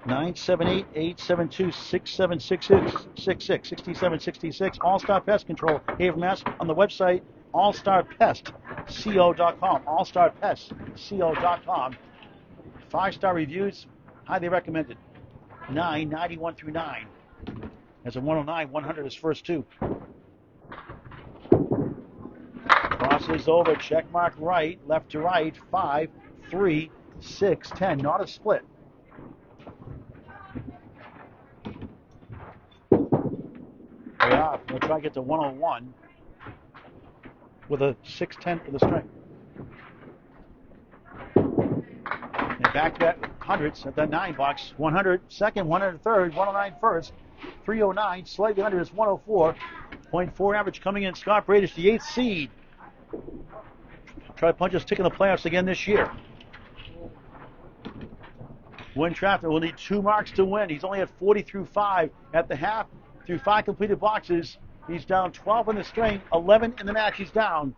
978-872-6766. 6766. All Star Pest Control, Haverhill, Mass. On the website, allstarpestco.com. Allstarpestco.com. 5-star reviews, highly recommended. 991 through 9. As a 109, 100 is first 2. Crosses over, check mark right, left to right, 5, 3, 6, 10. Not a split. Way off. We'll try to get to 101 with a 6-10 for the string. And back to that hundreds at that 9 box. 100 second, 100 third, 109 first, 309. Slightly under is 104.4 average coming in. Scott Bradish, the 8th seed. Try to punch his ticket in the playoffs again this year. Win Trafton will need 2 marks to win. He's only at 40 through 5 at the half. Through 5 completed boxes, he's down 12 in the string, 11 in the match. He's down.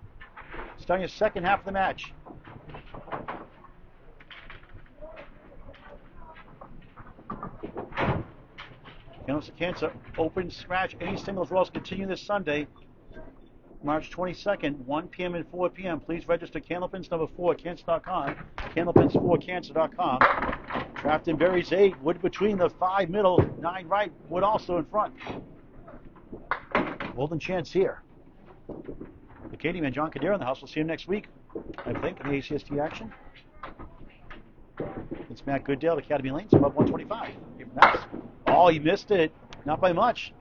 Starting his second half of the match. Candlepin Cancer open scratch any singles rolls continue this Sunday, March 22nd, 1 p.m. and 4 p.m. Please register Candlepins number 4 cancer.com, Candlepins4 cancer.com. Trafton berries 8, wood between the 5 middle, 9 right, wood also in front. Golden chance here. The Katie man, John Cadero in the house. We'll see him next week, I think, in the ACST action. It's Matt Gooddale, Academy Lanes, above 125. Nice. Oh, he missed it. Not by much.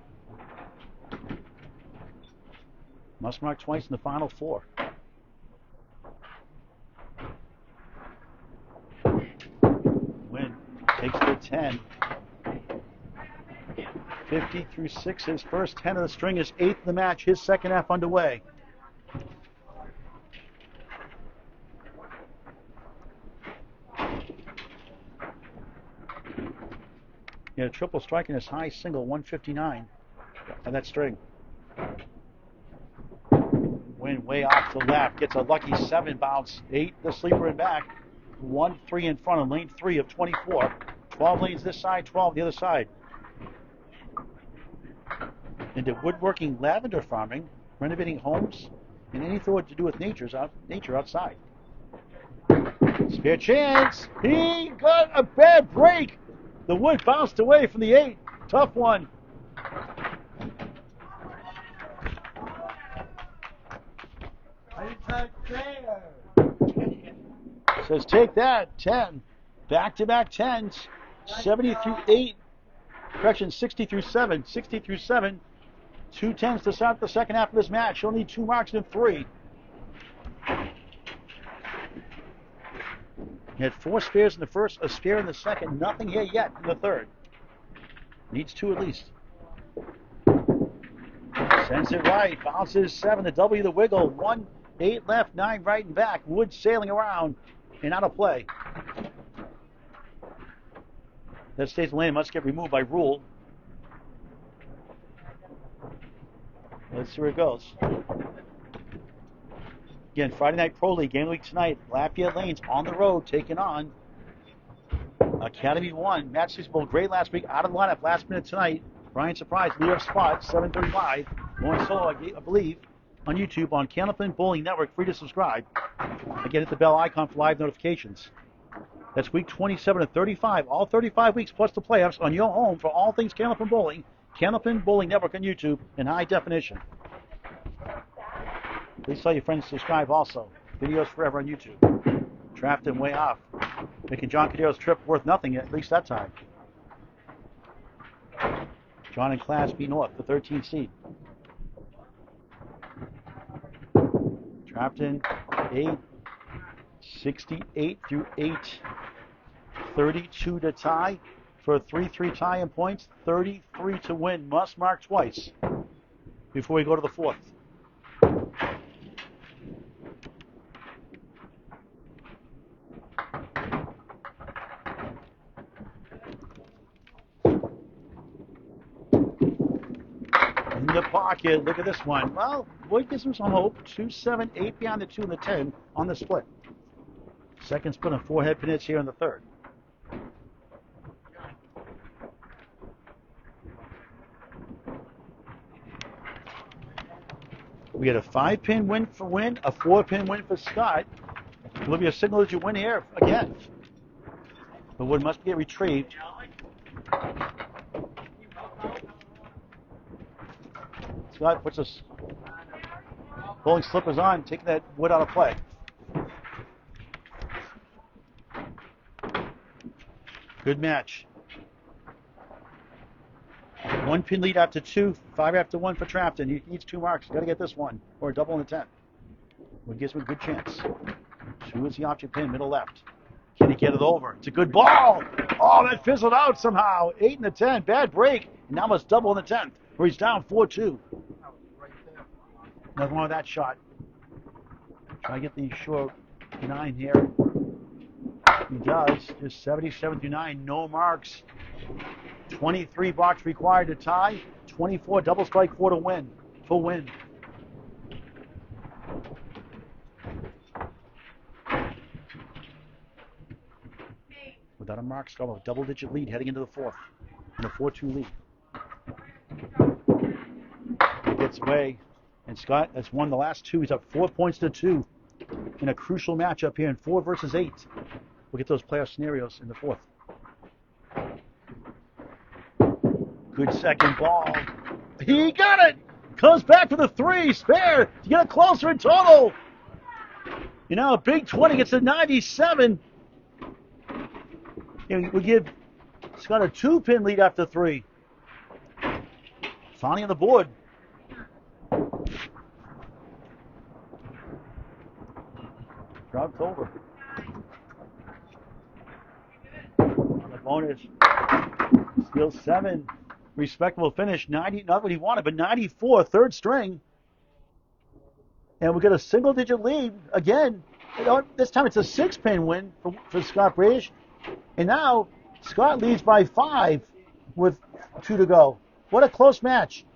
Must mark twice in the final 4. Win takes the 10. 50 through 6. His first 10 of the string, his 8th of the match. His second half underway. He had a triple strike in his high single, 159 on that string. Win way off to the left, gets a lucky 7 bounce, 8 the sleeper and back, 1-3 in front of lane 3 of 24. 12 lanes this side, 12 the other side. Into woodworking, lavender farming, renovating homes, and anything to do with nature outside. Spare chance. He got a bad break. The wood bounced away from the 8. Tough one. Says take that. 10. Back-to-back 10s. 70 through 8. Correction, 60 through 7. 60 through 7. 2 10s to start the second half of this match. He'll need 2 marks in 3. He had 4 spares in the first, a spare in the second, nothing here yet in the third. Needs 2 at least. Sends it right, bounces 7, the W, the wiggle, 1, 8 left, 9 right and back. Wood sailing around and out of play. That stays in lane, must get removed by rule. Let's see where it goes. Again, Friday Night Pro League, game week tonight. Lafayette Lanes on the road, taking on Academy 1. Match Bowl great last week, out of the lineup last minute tonight. Brian Surprise, leadoff spot, 7:35. Going solo, I believe, on YouTube on Candlepin Bowling Network. Free to subscribe. Again, hit the bell icon for live notifications. That's week 27 of 35. All 35 weeks plus the playoffs on your home for all things Candlepin Bowling. Candlepin Bowling Network on YouTube in high definition. Please tell your friends to subscribe also. Videos forever on YouTube. Trafton way off. Making John Cadero's trip worth nothing, at least that time. John and Class B North, the 13th seed. Trafton 8. 68 through 8. 32 to tie. For a 3-3 tie in points. 33 to win. Must mark twice before we go to the 4th. In the pocket, look at this one. Well, Boyd gives him some hope. 2, 7, 8 behind the 2 and the 10 on the split. Second split and 4 head pin hits here in the third. We had a 5-pin win for Win, a 4-pin win for Scott. Will be a signal that you win here again. The wood must get retrieved. Scott puts his bowling slippers on, taking that wood out of play. Good match. 1 pin lead after 2, 5 after 1 for Trafton. He needs 2 marks. Got to get this one, or a double in the 10th. Would gives him a good chance. 2 is the option pin, middle left. Can he get it over? It's a good ball. Oh, that fizzled out somehow. 8 in the 10, bad break. And now must double in the 10th, where he's down 4-2. Nothing wrong with that shot. Try to get the short 9 here. He does. Just 77 through 9, no marks. 23 box required to tie. 24 double strike 4 to win. Full win. Without a mark, Scott with a double-digit lead heading into the 4th. And a 4-2 lead. He gets away. And Scott has won the last 2. He's up 4 points to 2 in a crucial matchup here in 4 versus 8. We'll get those playoff scenarios in the 4th. Good second ball. He got it! comes back for the 3. Spare to get it closer in total. You know, a big 20 gets a 97. And we give Scott a 2-pin lead after 3. Finally on the board. Dropped over. On the bonus. Still 7. Respectable finish. 90, not what he wanted, but 94, third string. And we got a single-digit lead again. You know, this time it's a 6-pin win for Scott Bradish. And now Scott leads by 5 with 2 to go. What a close match.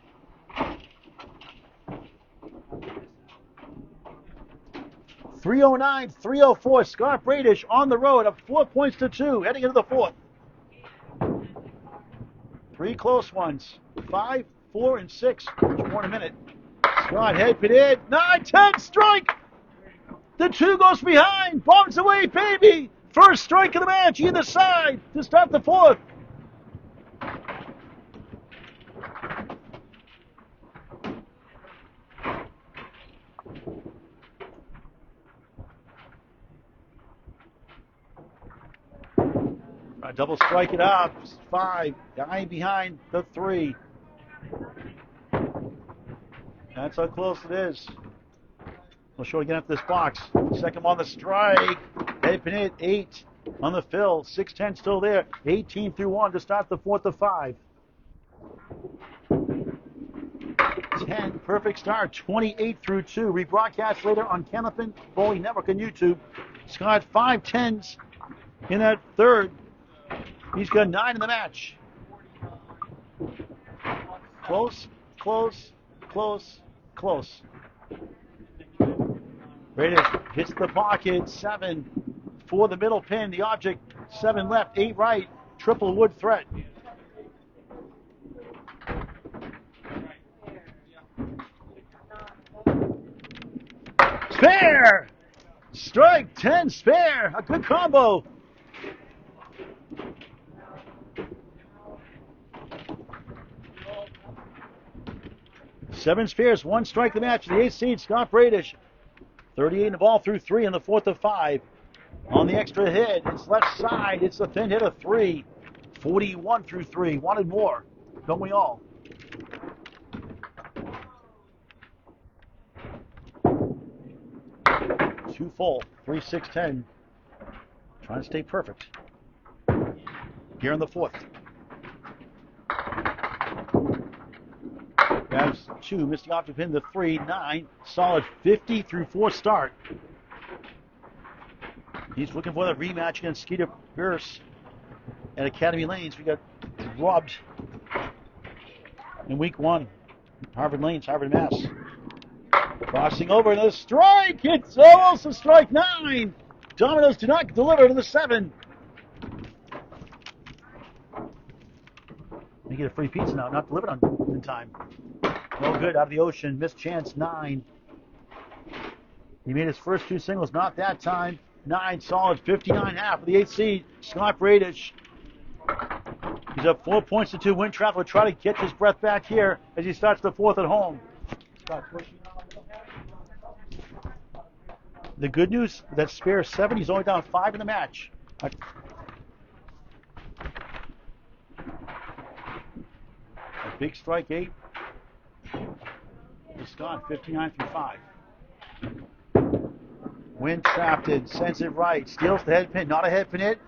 .309, 304. Scott Bradish on the road, up 4 points to 2, heading into the 4th. 3 close ones. 5, 4, and 6. Much more in a minute. Scott head-pin in. 9-10 strike. The 2 goes behind. Bombs away, baby. First strike of the match, either side, to start the 4th. Double strike it up. 5, dying behind the 3. That's how close it is. We'll show it again after this box. Second on the strike. Head pin hit. 8 on the fill. 6-10 still there. 18 through 1 to start the 4th of 5. 10, perfect start. 28 through 2. Rebroadcast later on Candlepin Bowling Network and YouTube. Scott 5 10s in that 3rd. He's got 9 in the match. Close, close, close, close. Bradish hits the pocket. 7 for the middle pin. The object. 7 left, 8 right. Triple wood threat. Spare! Strike 10, spare. A good combo. Seven spares, 1 strike the match. The 8th seed, Scott Bradish. 38 in the ball through 3 in the 4th of 5. On the extra hit, it's left side. It's a thin hit of 3. 41 through 3. Wanted more, don't we all? Two full, 3, 6, 10. Trying to stay perfect. Here in the 4th. Grabs 2, missed the object pin, the 3, 9. Solid 50 through 4 start. He's looking for the rematch against Skeeter Pierce at Academy Lanes. We got robbed in week 1. Harvard Lanes, Harvard, Mass. Crossing over to the strike. It's almost a strike 9. Dominoes do not deliver to the 7. They get a free pizza now, not delivered in time. No good, out of the ocean. Missed chance, 9. He made his first 2 singles, not that time. 9 solid, 59.5 for the 8th seed, Scott Bradish. He's up 4 points to 2. Trafton will try to catch his breath back here as he starts the 4th at home. The good news, that spare 7, he's only down 5 in the match. A big strike 8. Scott, 59 through 5. Trafton sends it right. Steals the head pin. Not a head pin hit.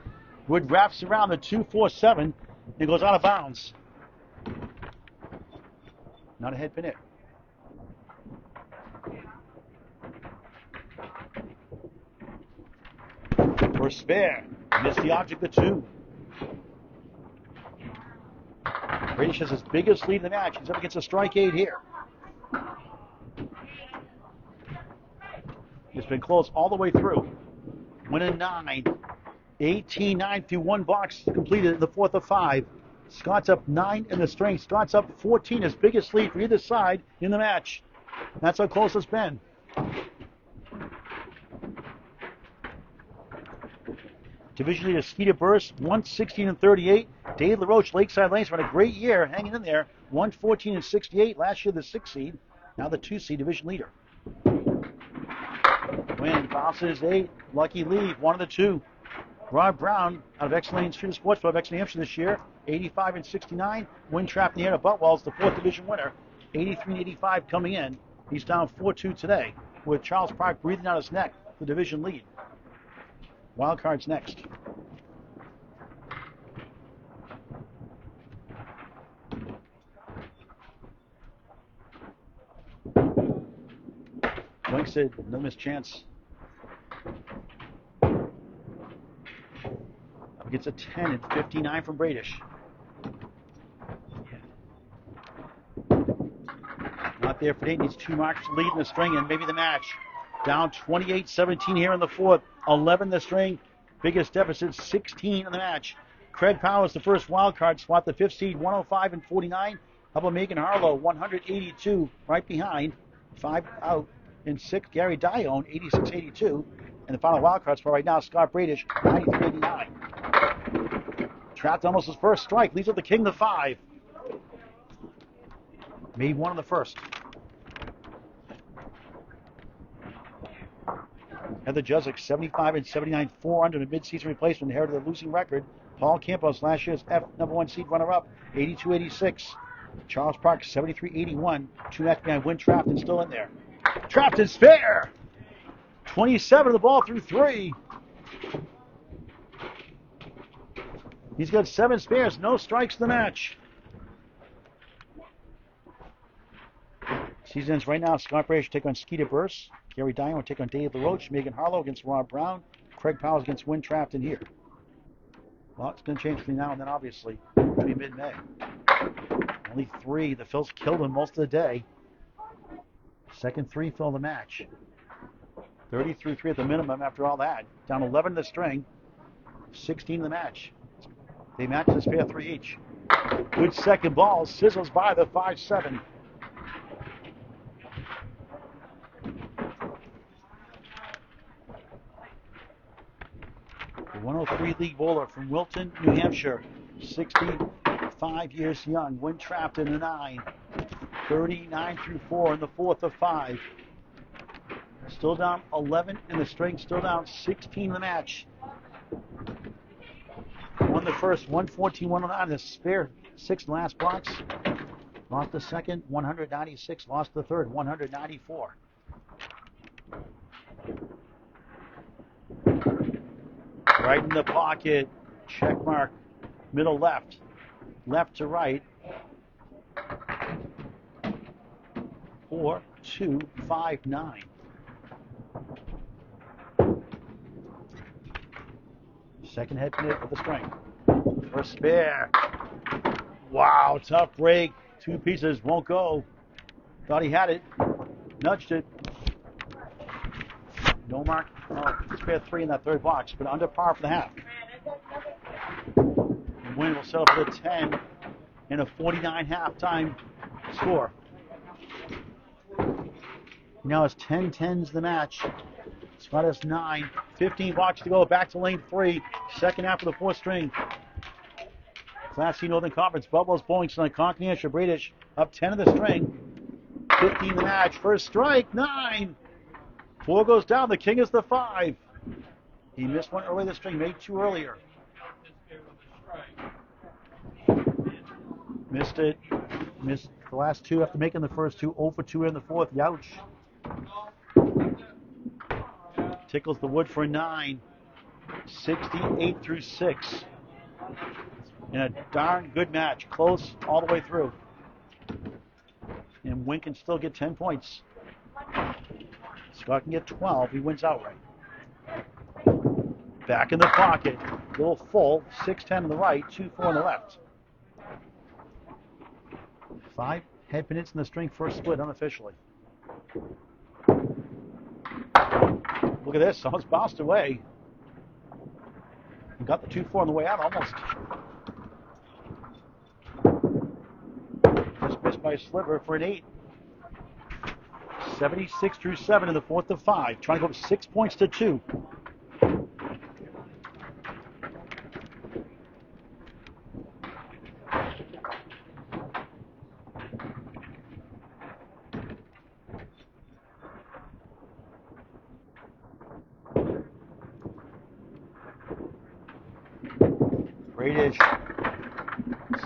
Wood wraps around the 2-4-7 and goes out of bounds. Not a head pin hit. For spare. Missed the object, the 2. Bradish has his biggest lead in the match. He's up against a strike 8 here. It's been close all the way through. Winning 9. 18-9 through 1 box completed in the 4th of 5. Scott's up 9 in the string. Scott's up 14, his biggest lead for either side in the match. That's how close it's been. Division leader Skeeter Burris, 116 and 38. Dave LaRoche, Lakeside Lanes, had a great year hanging in there. 114-68. Last year, the 6th seed. Now the 2 seed division leader. Win bounces 8. Lucky leave, 1 of the 2. Rob Brown out of Excellent Shooter Sports Club, Exeter, New Hampshire this year. 85-69. Win Trafton here at Boutwell is the 4th division winner. 83-85 coming in. He's down 4-2 today with Charles Park breathing out his neck, the division lead. Wild cards next. Winks it, no missed chance. Up against a 10 and 59 from Bradish. Not there for Dayton. Needs 2 marks to lead in the string and maybe the match. Down 28-17 here in the 4th. 11 the string. Biggest deficit, 16 in the match. Craig Powers, the first wild card spot, the 5th seed, 105-49. How about Megan Harlow, 182 right behind. 5 out. In 6th, Gary Dione, 86-82. And the final wild card spot right now, Scott Bradish, 93-89. Trapped almost his first strike. Leads up the king, the 5. Made 1 in the first. Heather Juzik, 75-79, 4 under the mid-season replacement, inherited the losing record. Paul Campos, last year's number 1 seed runner-up, 82-86. Charles Park, 73-81. 2 matches behind Win Trafton, still in there. Trafton's fair. 27 of the ball through 3. He's got 7 spares, no strikes in the match. Season ends right now. Scott Bradish will take on Skeeter Burse. Gary Dion will take on Dave LaRoche. Megan Harlow against Rob Brown. Craig Powers against Win Trafton here. Well, it's going to change between now and then, obviously. It'll be mid-May. Only 3. The Phils killed him most of the day. Second 3 fill the match. 30-3 at the minimum after all that. Down 11 the string. 16 in the match. They match this fair 3 each. Good second ball. Sizzles by the 5-7. The 103 league bowler from Wilton, New Hampshire. 65 years young. Win Trafton, a 9. 39-4 in the 4th of 5. Still down 11 in the string. Still down 16 in the match. Won the first, 114-109. The spare 6 last box. Lost the second, 196. Lost the third, 194. Right in the pocket. Check mark. Middle left. Left to right. 4, 2, 5, 9. Second head pin with the string. First spare. Wow, tough break. 2 pieces won't go. Thought he had it. Nudged it. No mark. Oh, spare 3 in that third box, but under par for the half. And Win will settle for the 10 in a 49 halftime score. Now it's 10-10s the match. Scott has 9. 15 boxes to go. Back to lane 3. Second half of the 4th string. Class C Northern Conference. Boutwell's bowling tonight. Concord, New Hampshire. Bradish up 10 of the string. 15 the match. First strike. 9. 4 goes down. The king is the 5. He missed one early in the string. Made 2 earlier. Missed it. Missed the last 2 after making the first 2. 0 for 2 in the 4th. Youch. Tickles the wood for a 9. 68-6. In a darn good match. Close all the way through. And Win can still get 10 points. Scott can get 12. He wins outright. Back in the pocket. A little full. 6-10 on the right. 2-4 on the left. 5 head pin hits in the string. First split unofficially. Look at this. Almost bounced away. Got the 2-4 on the way out almost. Just missed by a sliver for an 8. 76-7 in the 4th of 5. Trying to go up 6 points to 2. Bradish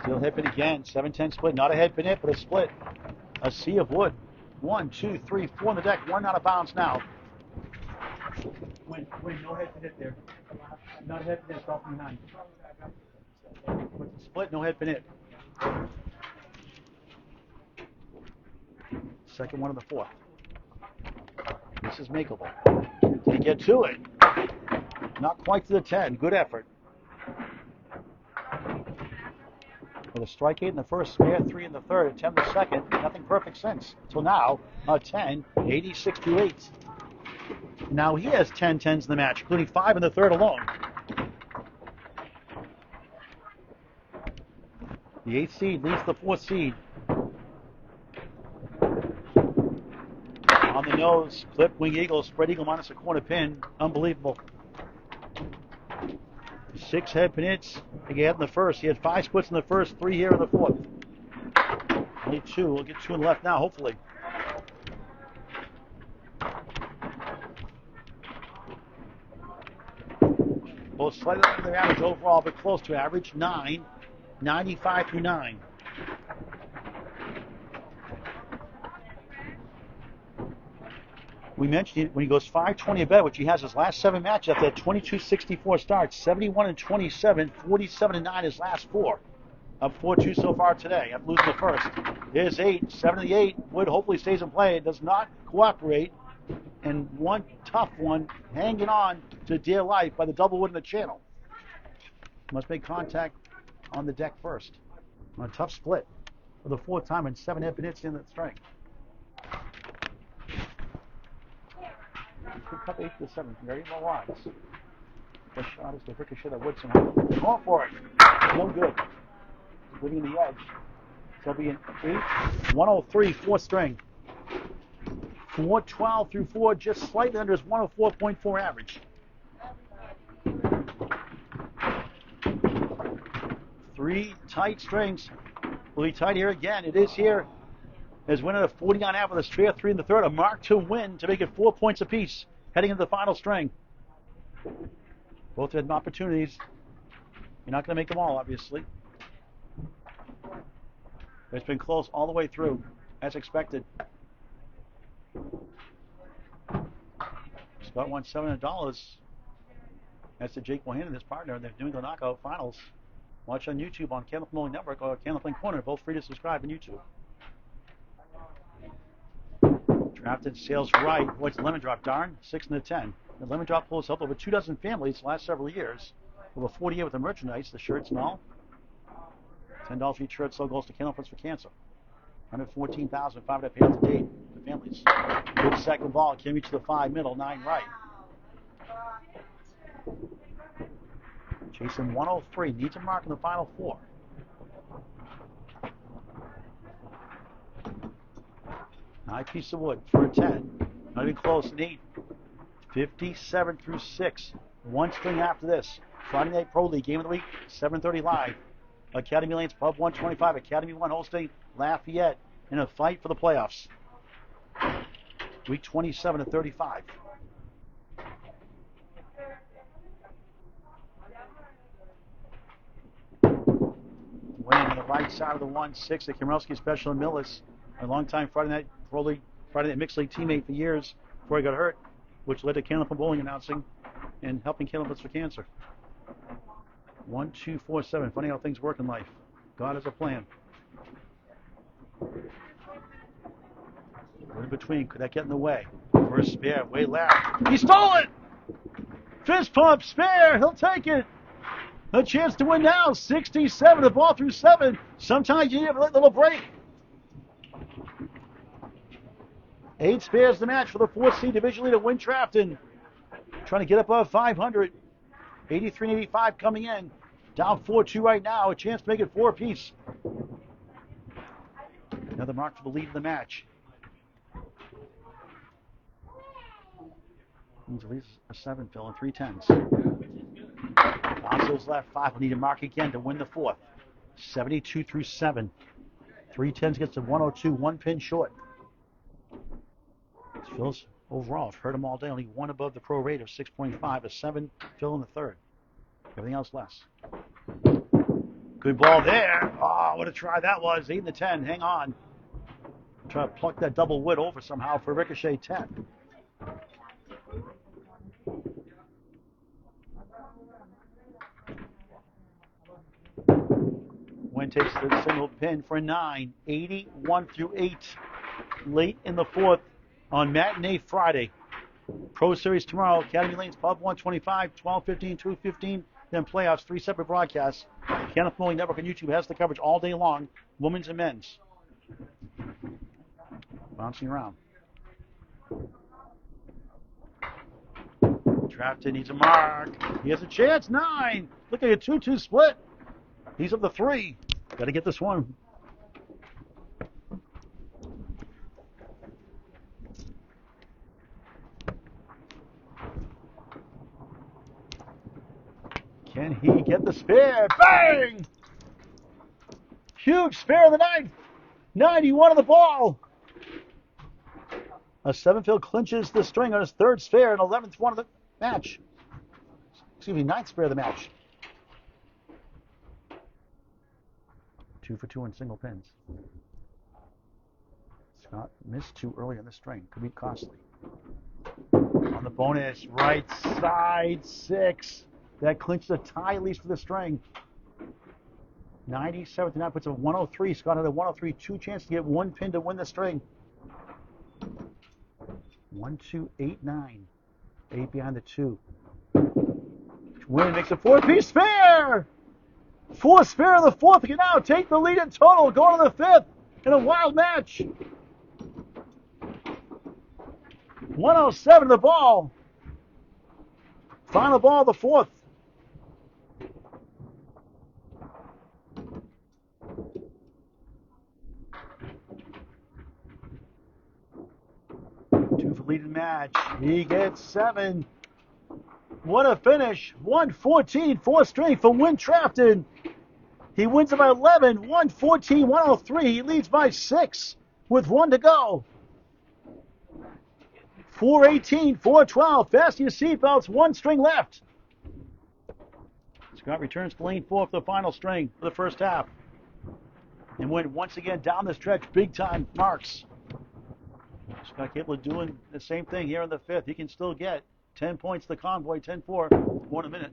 still hipping again. 7-10 split. Not a head pin hit, but a split. A sea of wood. 1, 2, 3, 4 on the deck. One out of bounds now. Win, no head pin hit there. Not a head pin hit, off behind. With the split, no head pin hit. Second one of the fourth. This is makeable. Did he get to it? Not quite to the 10. Good effort. With a strike 8 in the first, spare 3 in the third, attempt the second. Nothing perfect since. Till now, a 10, 86 to 8. Now he has 10 10s in the match, including 5 in the third alone. The 8th seed leads the 4th seed. On the nose, clip, wing eagle, spread eagle minus a corner pin. Unbelievable. 6 head pin hits. He had in the first. He had 5 splits in the first, 3 here in the fourth. Only 2. We'll get 2 in the left now, hopefully. Both slightly under their average overall, but close to average. 9, 95 through 9. We mentioned it when he goes 5-20 a bet, which he has his last 7 matches after that 22-64 start, 71-27, 47-9 his last 4. Up 4-2 so far today after losing the first. There's 8, 7 to the 8. Wood hopefully stays in play. It does not cooperate. And one tough one hanging on to dear life by the double wood in the channel. Must make contact on the deck first. On a tough split for the 4th time and 7 head pin hits in that strike. Cup 8 to 7, very low odds. The shot is to ricochet that wood somehow. Going for it. No good. Living the edge. So it'll be an 8, 103, 4th string. 412 through 4, just slightly under his 104.4 average. 3 tight strings. Will be tight here again. It is here. As winning a 40 on half with a spare 3 in the third. A mark to win to make it 4 points apiece. Heading into the final string. Both had opportunities. You're not going to make them all, obviously. But it's been close all the way through, as expected. Scott won $700. That's to Jake Mohan and his partner in the New England Knockout Finals. Watch on YouTube on Candlepin Bowling Network or Candlepin Corner. Both free to subscribe on YouTube. Trafton sails right. Boy, it's a lemon drop, darn. 6 and a 10. The lemon drop pulls helped over 2 dozen families the last several years. Over 48 with the merchandise, the shirts and all. $10 for each shirt. So goes to Candlepin for Cancer. 114,500 paid out to date to families. Good second ball. Can reach the 5 middle, 9 right. Chasing 103. Needs a mark in the final 4. High piece of wood for a 10. Not even close. An 8. 57 through 6. 1 string after this. Friday Night Pro League game of the week. 7:30 live. Academy Lanes Pub 125. Academy 1 hosting Lafayette in a fight for the playoffs. Week 27 to 35. Weighing on the right side of the 1-6, the Komrowski Special and Millis, a longtime Friday Night Pro League, Friday Night Mixed League teammate for years before he got hurt, which led to Candlepin Bowling announcing and helping Candlepin for Cancer. 1, 2, 4, 7. Funny how things work in life. God has a plan. In between, could that get in the way? First spare, way left. He stole it! Fist pump, spare, he'll take it. A chance to win now, 67, the ball through 7. Sometimes you need a little break. 8 spares the match for the 4th seed division leader, Win Trafton. Trying to get above 500. 83 and 85 coming in. Down 4-2 right now. A chance to make it 4 apiece. Another mark for the lead of the match. Means at least a 7 fill and 3 10s. Bossel's left 5 will need a mark again to win the 4th. 72 through 7. 3 10s gets to 102, 1 pin short. Phil's overall, I've heard him all day, only 1 above the pro rate of 6.5, a 7 fill in the third. Everything else less. Good ball there. Oh, what a try that was. 8 and the 10. Hang on. Try to pluck that double wood over somehow for ricochet 10. Wynn takes the single pin for 9. 81 through 8. Late in the fourth on Matinee Friday. Pro Series tomorrow. Academy Lanes Pub 125, 12:15, 2:15. Then playoffs. 3 separate broadcasts. Candlepin Bowling Network on YouTube has the coverage all day long. Women's and men's. Bouncing around. Trafton needs a mark. He has a chance. 9. Look at a 2-2 split. He's up to 3. Got to get this one. Can he get the spare? Bang! Huge spare in the ninth. 91 on the ball. A 7-field clinches the string on his 3rd spare and 11th one of the match. Excuse me, 9th spare of the match. 2 for 2 on single pins. Scott missed 2 early on the string. Could be costly. On the bonus, right side 6. That clinches a tie at least for the string. 97 to 9 puts a 103. Scott had a 103. 2 chances to get 1 pin to win the string. 1, 2, 8, 9. 8 behind the 2. Wynn makes a 4-piece spare. 4 spare in the 4th. He can now take the lead in total. Going to the 5th in a wild match. 107 the ball. Final ball of the 4th. Leading match. He gets 7. What a finish. 114, 4th string for Wynn Trafton. He wins by 11. 114, 103. He leads by 6 with 1 to go. 418, 412. Fasten your seatbelts. 1 string left. Scott returns to lane 4 for the final string for the first half. And Wynn once again down the stretch. Big time marks. Scott capable of doing the same thing here in the 5th. He can still get 10 points to the convoy, 10-4, 1 a minute.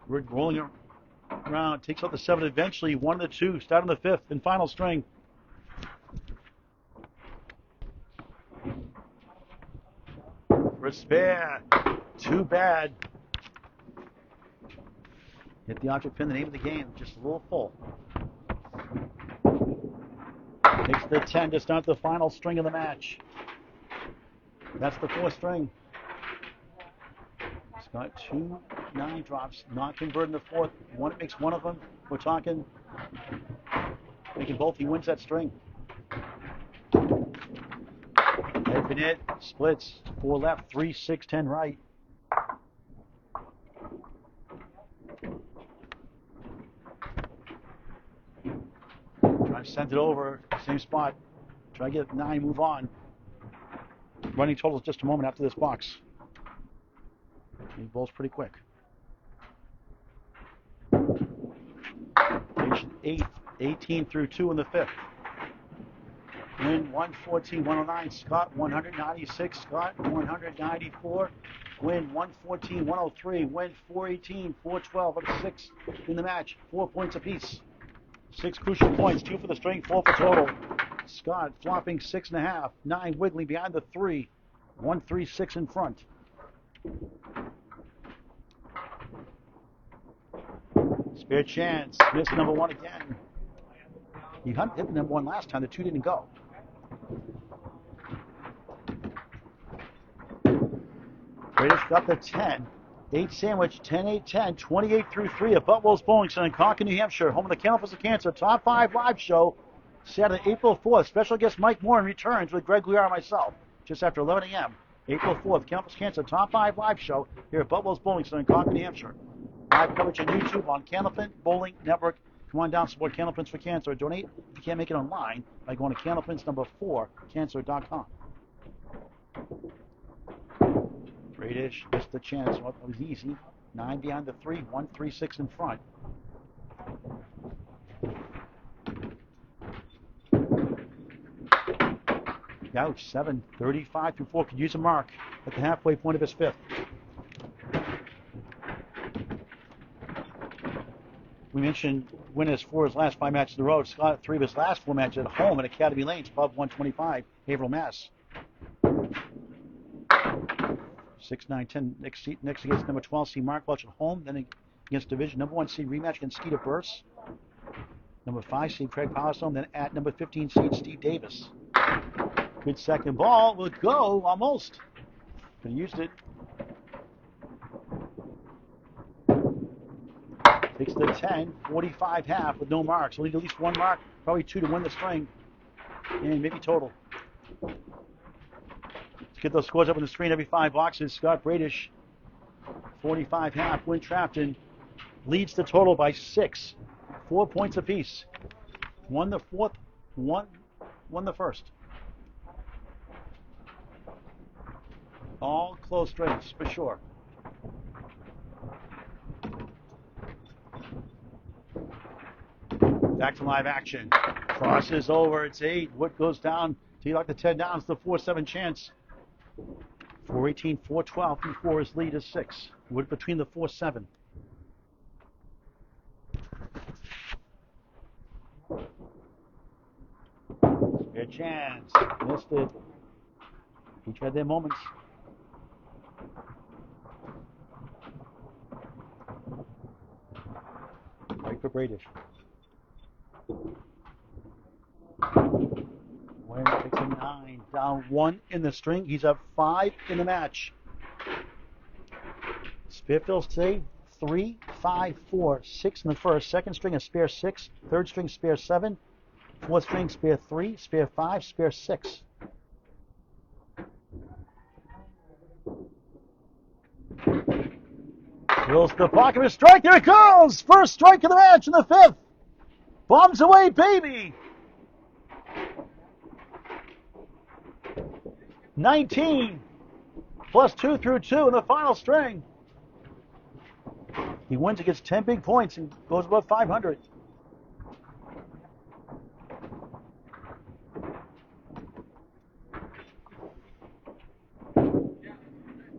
We're rolling around, takes out the 7 eventually, 1 to 2, start on the 5th and final string. For a spare, too bad. Hit the object pin, the name of the game, just a little full. Takes the 10 to start the final string of the match. That's the 4th string. Scott 2 9 drops, not converting the 4th. One makes one of them. We're talking making both. He wins that string. Open it, splits. 4 left, 3, 6, 10 right. Try to send it over, same spot. Try to get 9, move on. Running totals just a moment after this box. He bowls pretty quick. Patient 8, 18 through 2 in the 5th. Wynn 114, 109. Scott 196. Scott 194. Wynn 114, 103. Wynn 418, 412. Up to 6 in the match. 4 points apiece. 6 crucial points. 2 for the string, 4 for total. Scott flopping 6.5. 9 wiggling behind the 3. 1, 3, 6 in front. Spare chance. Missed number 1 again. He hit the number 1 last time. The 2 didn't go. Bradish got the 10. 8 sandwich, 10, 8, 10, 28 through 3 at Boutwell's Bowling Center in Concord, New Hampshire. Home of the Candlepin Cancer Top 5 live show. Saturday, April 4th. Special guest Mike Moore returns with Greg Guiar and myself just after 11 a.m. April 4th, Candlepin Cancer Top 5 live show here at Boutwell's Bowling Center in Concord, New Hampshire. Live coverage on YouTube on Candlepin Bowling Network. Come on down, support Candlepins for Cancer. Donate if you can't make it online by going to candlepins number 4 cancer.com. Bradish missed the chance. Well, it was easy. 9 behind the 3, 1, 3, 6 in front. Youch, 7, 35 through 4. Could use a mark at the halfway point of his 5th. We mentioned winners 4 his last 5 matches in a row. Scott at 3 of his last 4 matches at home at Academy Lanes, above 125, Haverhill, Mass. 6, 9, 10. Next against number 12 seed Mark Welch at home. Then against division number 1 seed rematch against Skeeter Burse. Number 5 seed Craig Powerstone. Then at number 15 seed Steve Davis. Good second ball. Will go almost. But he used it. Takes the 10, 45 half with no marks. He'll need at least 1 mark, probably 2 to win the string, and maybe total. Let's get those scores up on the screen every 5 boxes. Scott Bradish, 45 half, win Trafton, leads the total by 6, 4 points apiece. Won the 4th, won the 1st. All close straights for sure. Back to live action. Crosses over. It's 8. Wood goes down. T-Lock the 10 down. It's the 4-7 chance. 4-18, 4-12. Through 4. His lead is 6. Wood between the 4-7. Good chance. Missed it. Each had their moments. Right for Bradish. Wayne takes a 9, down 1 in the string. He's up 5 in the match. Spiffield's today 3, 5, 4, 6 in the first. Second string a spare 6. Third string spare 7. Fourth string spare 3, spare 5, spare 6. Drills the pocket of a strike. There it goes! First strike of the match in the 5th. Bombs away, baby! 19 plus 2 through 2 in the final string. He wins, he gets 10 big points and goes above 500.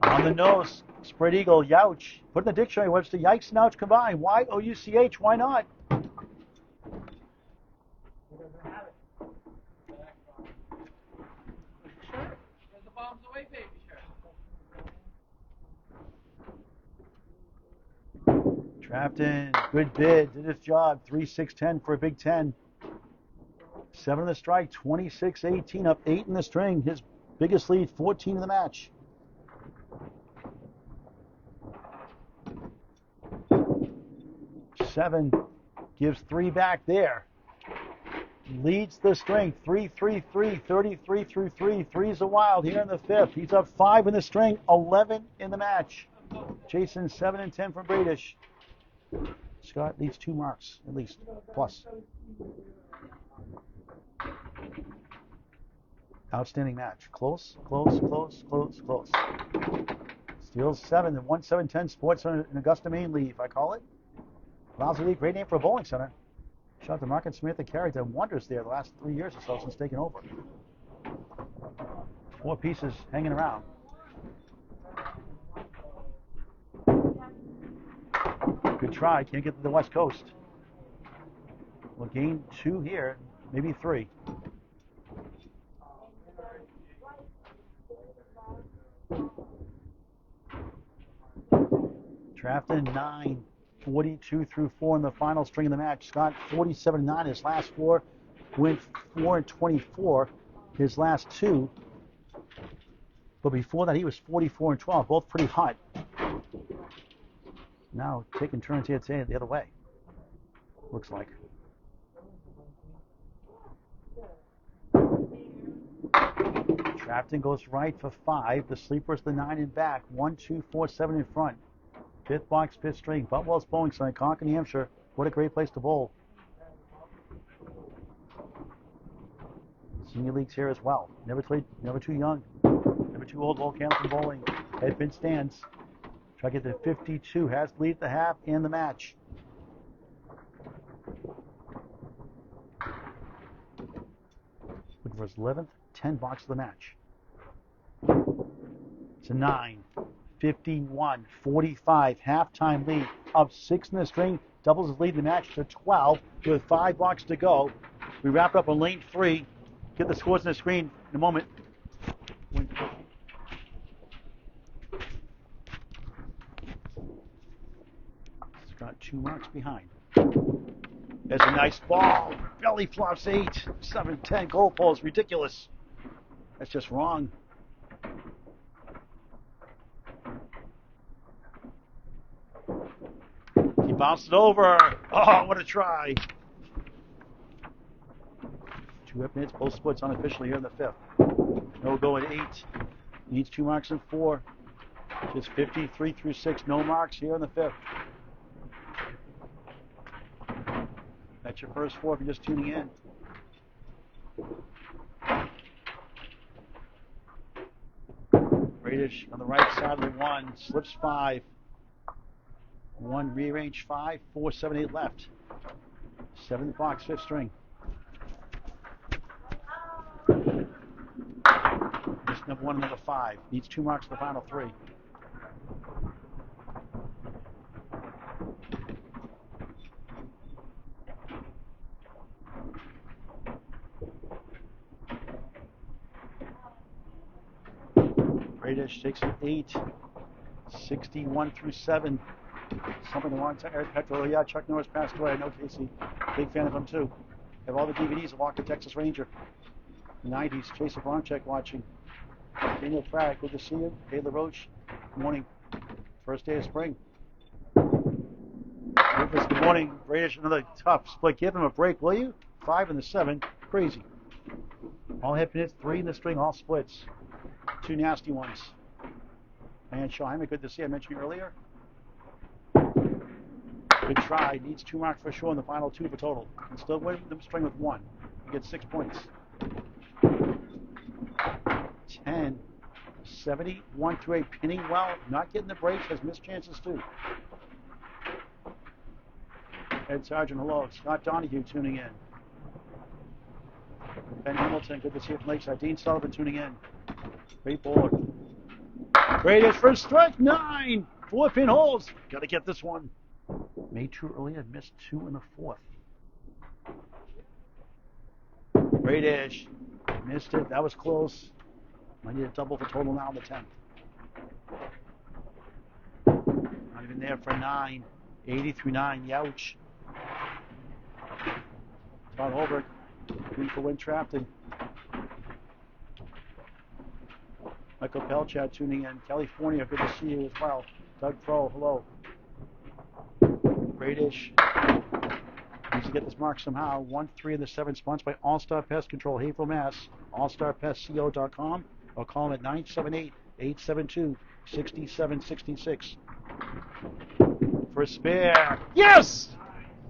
On the nose, spread eagle, Youch. Put in the dictionary, Webster, yikes and ouch combined. Y-O-U-C-H, why not? Trafton, good bid, did his job. 3-6-10 for a big 10. 7 in the strike, 26-18, up 8 in the string. His biggest lead, 14 in the match. Seven gives 3 back there. Leads the string, 3-3-3, 33 through 3. 3's a wild here in the 5th. He's up 5 in the string, 11 in the match. Jason, 7 and 10 from Bradish. Scott leads 2 marks, at least, plus. Outstanding match. Close, close, close, close, close. Steals 7 and 1-7-10 Sports in Augusta, Maine lead, I call it. Lousy League, great name for a bowling center. Shout out to Mark and Smith that carried done wonders there the last 3 years or so since taking over. 4 pieces hanging around. Good try, can't get to the West Coast. We'll gain 2 here, maybe 3. Trafton 9, 42 through 4 in the final string of the match. Scott 47-9 his last 4. Went 4-24 his last 2. But before that he was 44-12, both pretty hot. Now taking turns here today the other way. Looks like. Trafton goes right for 5. The sleeper's the 9 in back. 1, 2, 4, 7 in front. 5th box, 5th string. Boutwell's bowling center, Concord, New Hampshire. What a great place to bowl. Senior leagues here as well. Never too young. Never too old to bowl Candlepin bowling. Headpin stands. Try to get to 52. Has the lead at the half and the match. Looking for his 11th 10 box of the match. It's a 9, 51, 45. Halftime lead. Up 6 in the string. Doubles his lead in the match to 12 with 5 boxes to go. We wrap up on lane 3. Get the scores on the screen in a moment. It's got 2 marks behind. There's a nice ball. Belly flops 8, 7, 10 goal posts. Ridiculous. That's just wrong. He bounced it over. Oh, what a try. 2 minutes, both splits unofficially here in the 5th. No go at 8. Needs 2 marks in 4. Just 53 through 6. No marks here in the 5th. That's your first 4 if you're just tuning in. Bradish on the right side of the 1. Slips 5. 1 rearrange 5. 4, 7, 8 left. 7th box, 5th string. This number 1 and number 5. Needs 2 marks in the final 3. Bradish takes an 8. 61 through 7. Something the wrong time. Eric Petrol. Yeah, Chuck Norris passed away. I know Casey. Big fan of him too. Have all the DVDs of Walk the Texas Ranger. 90s. Chaser Bronchek watching. Daniel Frag, good to see you. Hey LaRoche, good morning. First day of spring. Rufus, good morning. Bradish, another tough split. Give him a break, will you? 5 and the 7. Crazy. All hip hits, 3 in the string, all splits. 2 nasty ones. And Shahima, good to see you. I mentioned you earlier. Good try. Needs 2 marks for sure in the final 2 for total. And still win the string with 1. You get 6 points. 10, 71 through 8. Pinning well. Not getting the breaks. Has missed chances too. Ed Sargent, hello. Scott Donahue tuning in. Ben Hamilton, good to see you from Lakeside. Dean Sullivan tuning in. Great bowler. Bradish for strike 9. 4 pin holes. Got to get this one. Made 2 earlier. Missed 2 in the 4th. Bradish. Missed it. That was close. I need a double for total now in the 10th. Not even there for 9. 80 through 9. Youch. Todd Holbert. Green for win Trafton. Michael Pelchat tuning in. California, good to see you as well. Doug Pro, hello. Bradish. Needs to get this mark somehow. 1, 3 in the 7. Sponsored by All Star Pest Control, Haverhill, Mass. AllStarPestCO.com. Or call them at 978-872-6766. For a spare. Yes!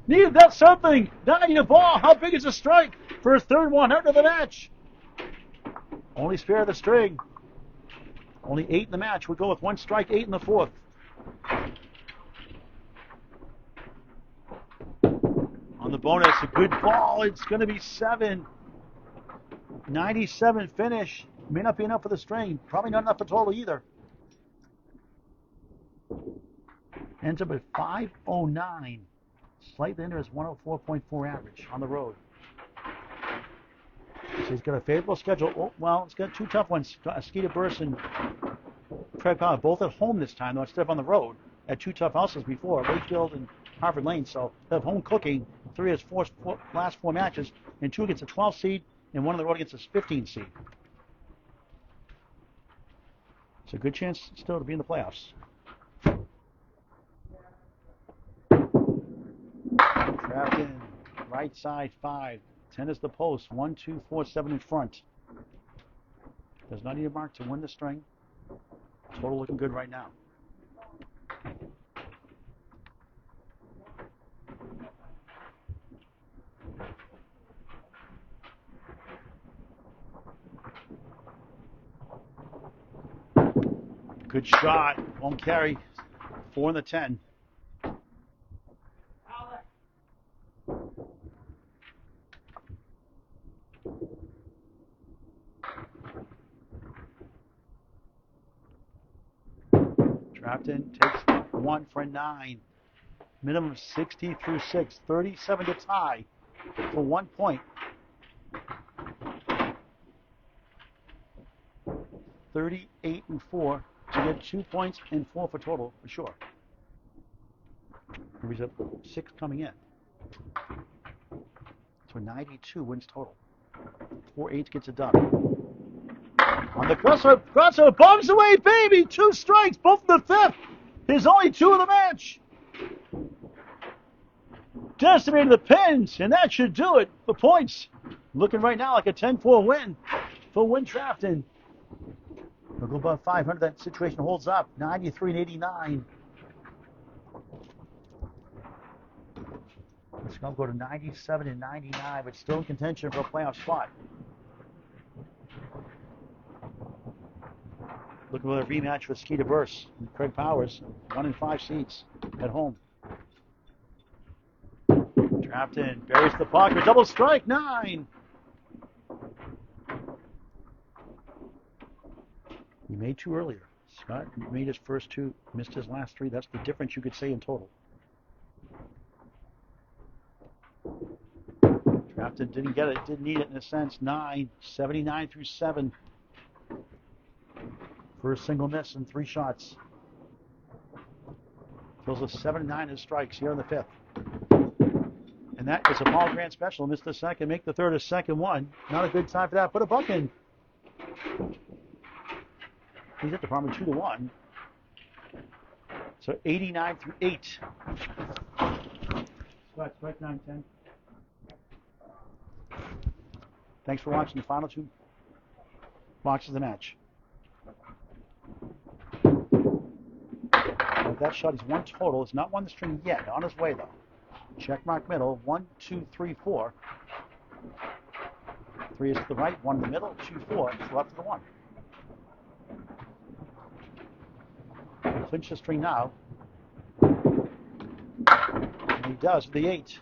Needed that something. 90 a ball. How big is the strike? For his 3rd 100 of the match. Only spare of the string. Only 8 in the match. We'll go with 1 strike, 8 in the 4th. On the bonus, a good ball. It's going to be 7. 97 finish. May not be enough for the string. Probably not enough for total either. Ends up at 509. Slightly under his 104.4 average on the road. So he's got a favorable schedule. Oh, well, it's got 2 tough ones. Skeeter Burst and Craig Powell, both at home this time, though, instead of on the road. At 2 tough houses before, Wakefield and Harvard Lane. So they have home cooking 3 of his last 4 matches, and 2 against a 12 seed, and 1 on the road against a 15 seed. It's a good chance still to be in the playoffs. Trafton, right side 5. 10 is the post. 1, 2, 4, 7 in front. Does not need a mark to win the string. Total looking good right now. Good shot. Won't carry. 4 in the 10. Trafton takes 1 for 9. Minimum 60 through 6. 37 to tie for 1 point. 38 and 4 to get 2 points and 4 for total for sure. He's at 6 coming in. So 92 wins total. 4-8 gets it done. On the crossover, bombs away, baby! 2 strikes, both in the 5th. His only 2 of the match. Decimated the pins, and that should do it for points. Looking right now like a 10-4 win for Win Trafton. We'll go above 500. That situation holds up. 93 and 89. It's going to go to 97 and 99, but still in contention for a playoff spot. Looking for a rematch with Skeeter Burse and Craig Powers. 1 in 5 seats at home. Trafton buries the puck. A double strike. 9. He made 2 earlier. Scott made his first 2, missed his last 3. That's the difference you could say in total. Trafton didn't get it, didn't need it in a sense. 9, 79 through 7. First single miss and 3 shots. Those are 7-9 in strikes here in the 5th. And that is a Paul Grant special. Missed the second, make the third a second one. Not a good time for that. Put a buck in. He's at the Department 2-1. So 89 through 8. Strike 9-10. Thanks for watching the final 2 boxes of the match. That shot is 1 total. It's not won the string yet. On his way though. Check mark middle. 1, 2, 3, 4. 3 is to the right. 1 in the middle. 2, 4. It's left to the 1. He'll clinch the string now. And he does with the 8.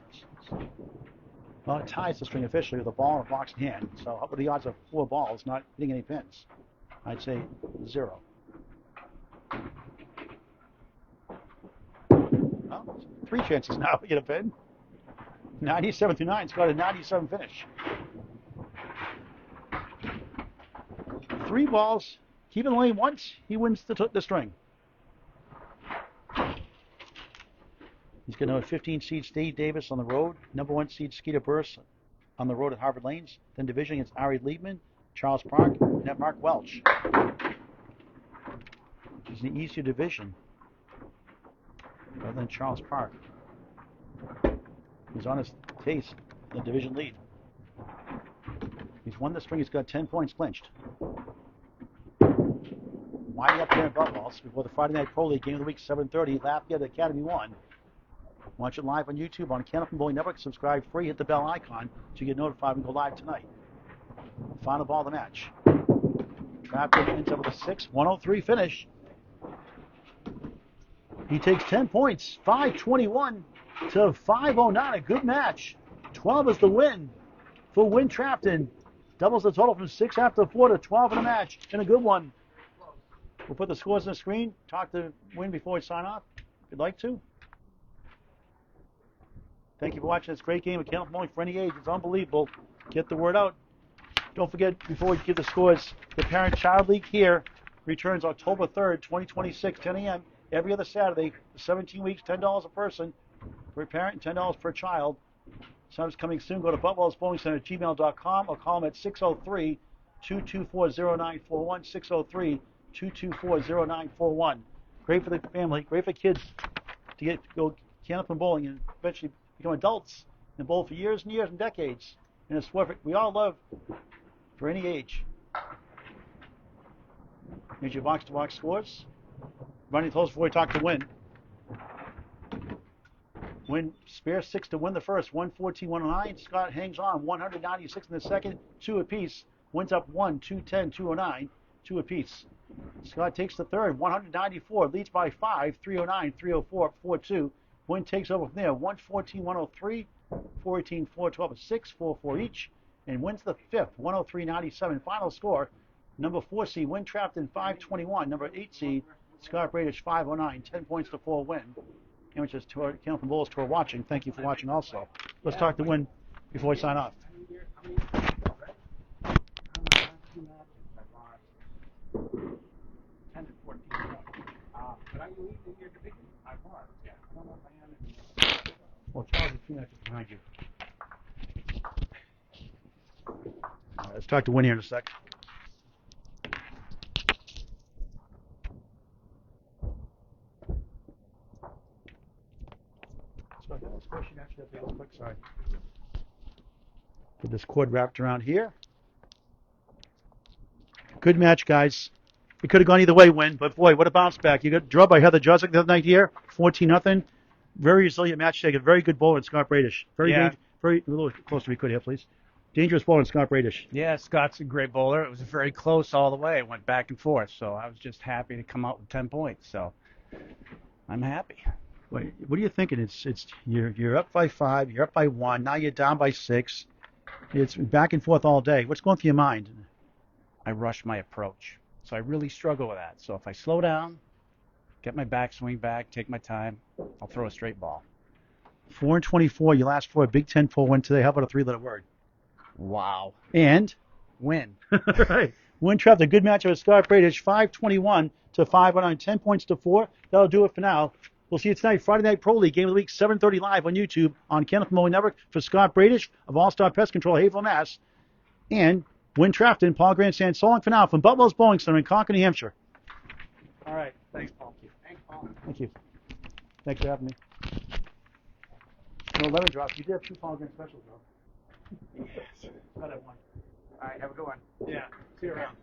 Well, it ties the string officially with a ball and a box in hand. So what are the odds of 4 balls not hitting any pins? I'd say 0. Well, 3 chances now to get a pin. 97 through 9. It's got a 97 finish. 3 balls. Keep in the lane once. He wins the string. He's going to have 15 seed Steve Davis on the road, number 1 seed Skeeter Burse on the road at Harvard Lanes, then division against Ari Liebman, Charles Park, and at Mark Welch. It's an easier division rather than Charles Park. He's on his case, the division lead. He's won the string, he's got 10 points clinched. Winding up here in Boutwell before the Friday Night Pro League game of the week, 7:30, Lafayette Academy 1. Watch it live on YouTube on Candlepin Bowling Network. Subscribe free. Hit the bell icon so you get notified when we go live tonight. Final ball of the match. Trafton ends up with a 6-103 finish. He takes 10 points. 521 to 509. A good match. 12 is the win for Win Trafton. Doubles the total from 6 after 4 to 12 in the match. And a good one. We'll put the scores on the screen. Talk to Win before we sign off, if you'd like to. Thank you for watching this great game of Candlepin Bowling for any age. It's unbelievable. Get the word out. Don't forget, before we give the scores, the Parent-Child League here returns October 3rd, 2026, 10 a.m. every other Saturday. 17 weeks, $10 a person for a parent and $10 per child. Time's coming soon. Go to BoutwellsBowlingCenter@gmail.com or call them at 603-224-0941, 603-224-0941. Great for the family, great for kids to go Candlepin bowling and eventually become adults and bowl for years and years and decades. And it's what we all love for any age. Here's your box-to-box scores. Running close before we talk to Win. Win spare 6 to win the first, 114-109. Scott hangs on, 196 in the second, 2 apiece. Wins up 1, 210, 209. 2 apiece. Scott takes the third, 194, leads by 5, 309, 304, 4-2. Wynn takes over from there, 114, 103, 418, 412, 6, 4-4 each, and wins the fifth, 103.97. Final score, number 4 seed Wynn Trafton 521, number 8 seed Scott Bradish 509, 10 points to 4 win. Amateurs Tour, Candlepin Bowls Tour watching. Thank you for watching also. Let's talk to Wynn before we sign off. 10 to 14. But I believe in your division. I was. Yeah. I don't know if I am anymore. Well, Charles is 2 matches behind you. All right, let's talk to Wynn here in a sec. So let's push it actually up there real quick. Sorry. Get this cord wrapped around here. Good match, guys. It could have gone either way, Wynn, but boy, what a bounce back. You got drubbed by Heather Josick the other night here, 14-0. Very resilient match taker. Very good bowler in Scott Bradish. Very, a little closer if you could here, please. Dangerous bowler in Scott Bradish. Yeah, Scott's a great bowler. It was very close all the way. It went back and forth, so I was just happy to come out with 10 points. So I'm happy. Wait, what are you thinking? You're up by 5, you're up by 1, now you're down by 6. It's back and forth all day. What's going through your mind? I rush my approach. So I really struggle with that. So if I slow down, get my backswing back, take my time, I'll throw a straight ball. 4-24, your last 4, Big Ten 4 win today. How about a 3-letter word? Wow. And? Win. Right. Wynn Trafton, a good matchup with Scott Bradish, 521 to 509, 10 points to 4. That'll do it for now. We'll see you tonight, Friday Night Pro League, Game of the Week, 7:30 live on YouTube on Candlepin Bowling Network for Scott Bradish of All-Star Pest Control, Haverhill, Mass. And Wynn Trafton, Paul Grandstand, so long for now from Boutwell's Bowling Center in Concord, New Hampshire. All right. Thanks, Paul. Thanks, Paul. Thank you. Thanks for having me. No 11 drops. You did have 2 Paul Grand specials, though. Yes. Got that one. All right. Have a good one. Yeah. See you around.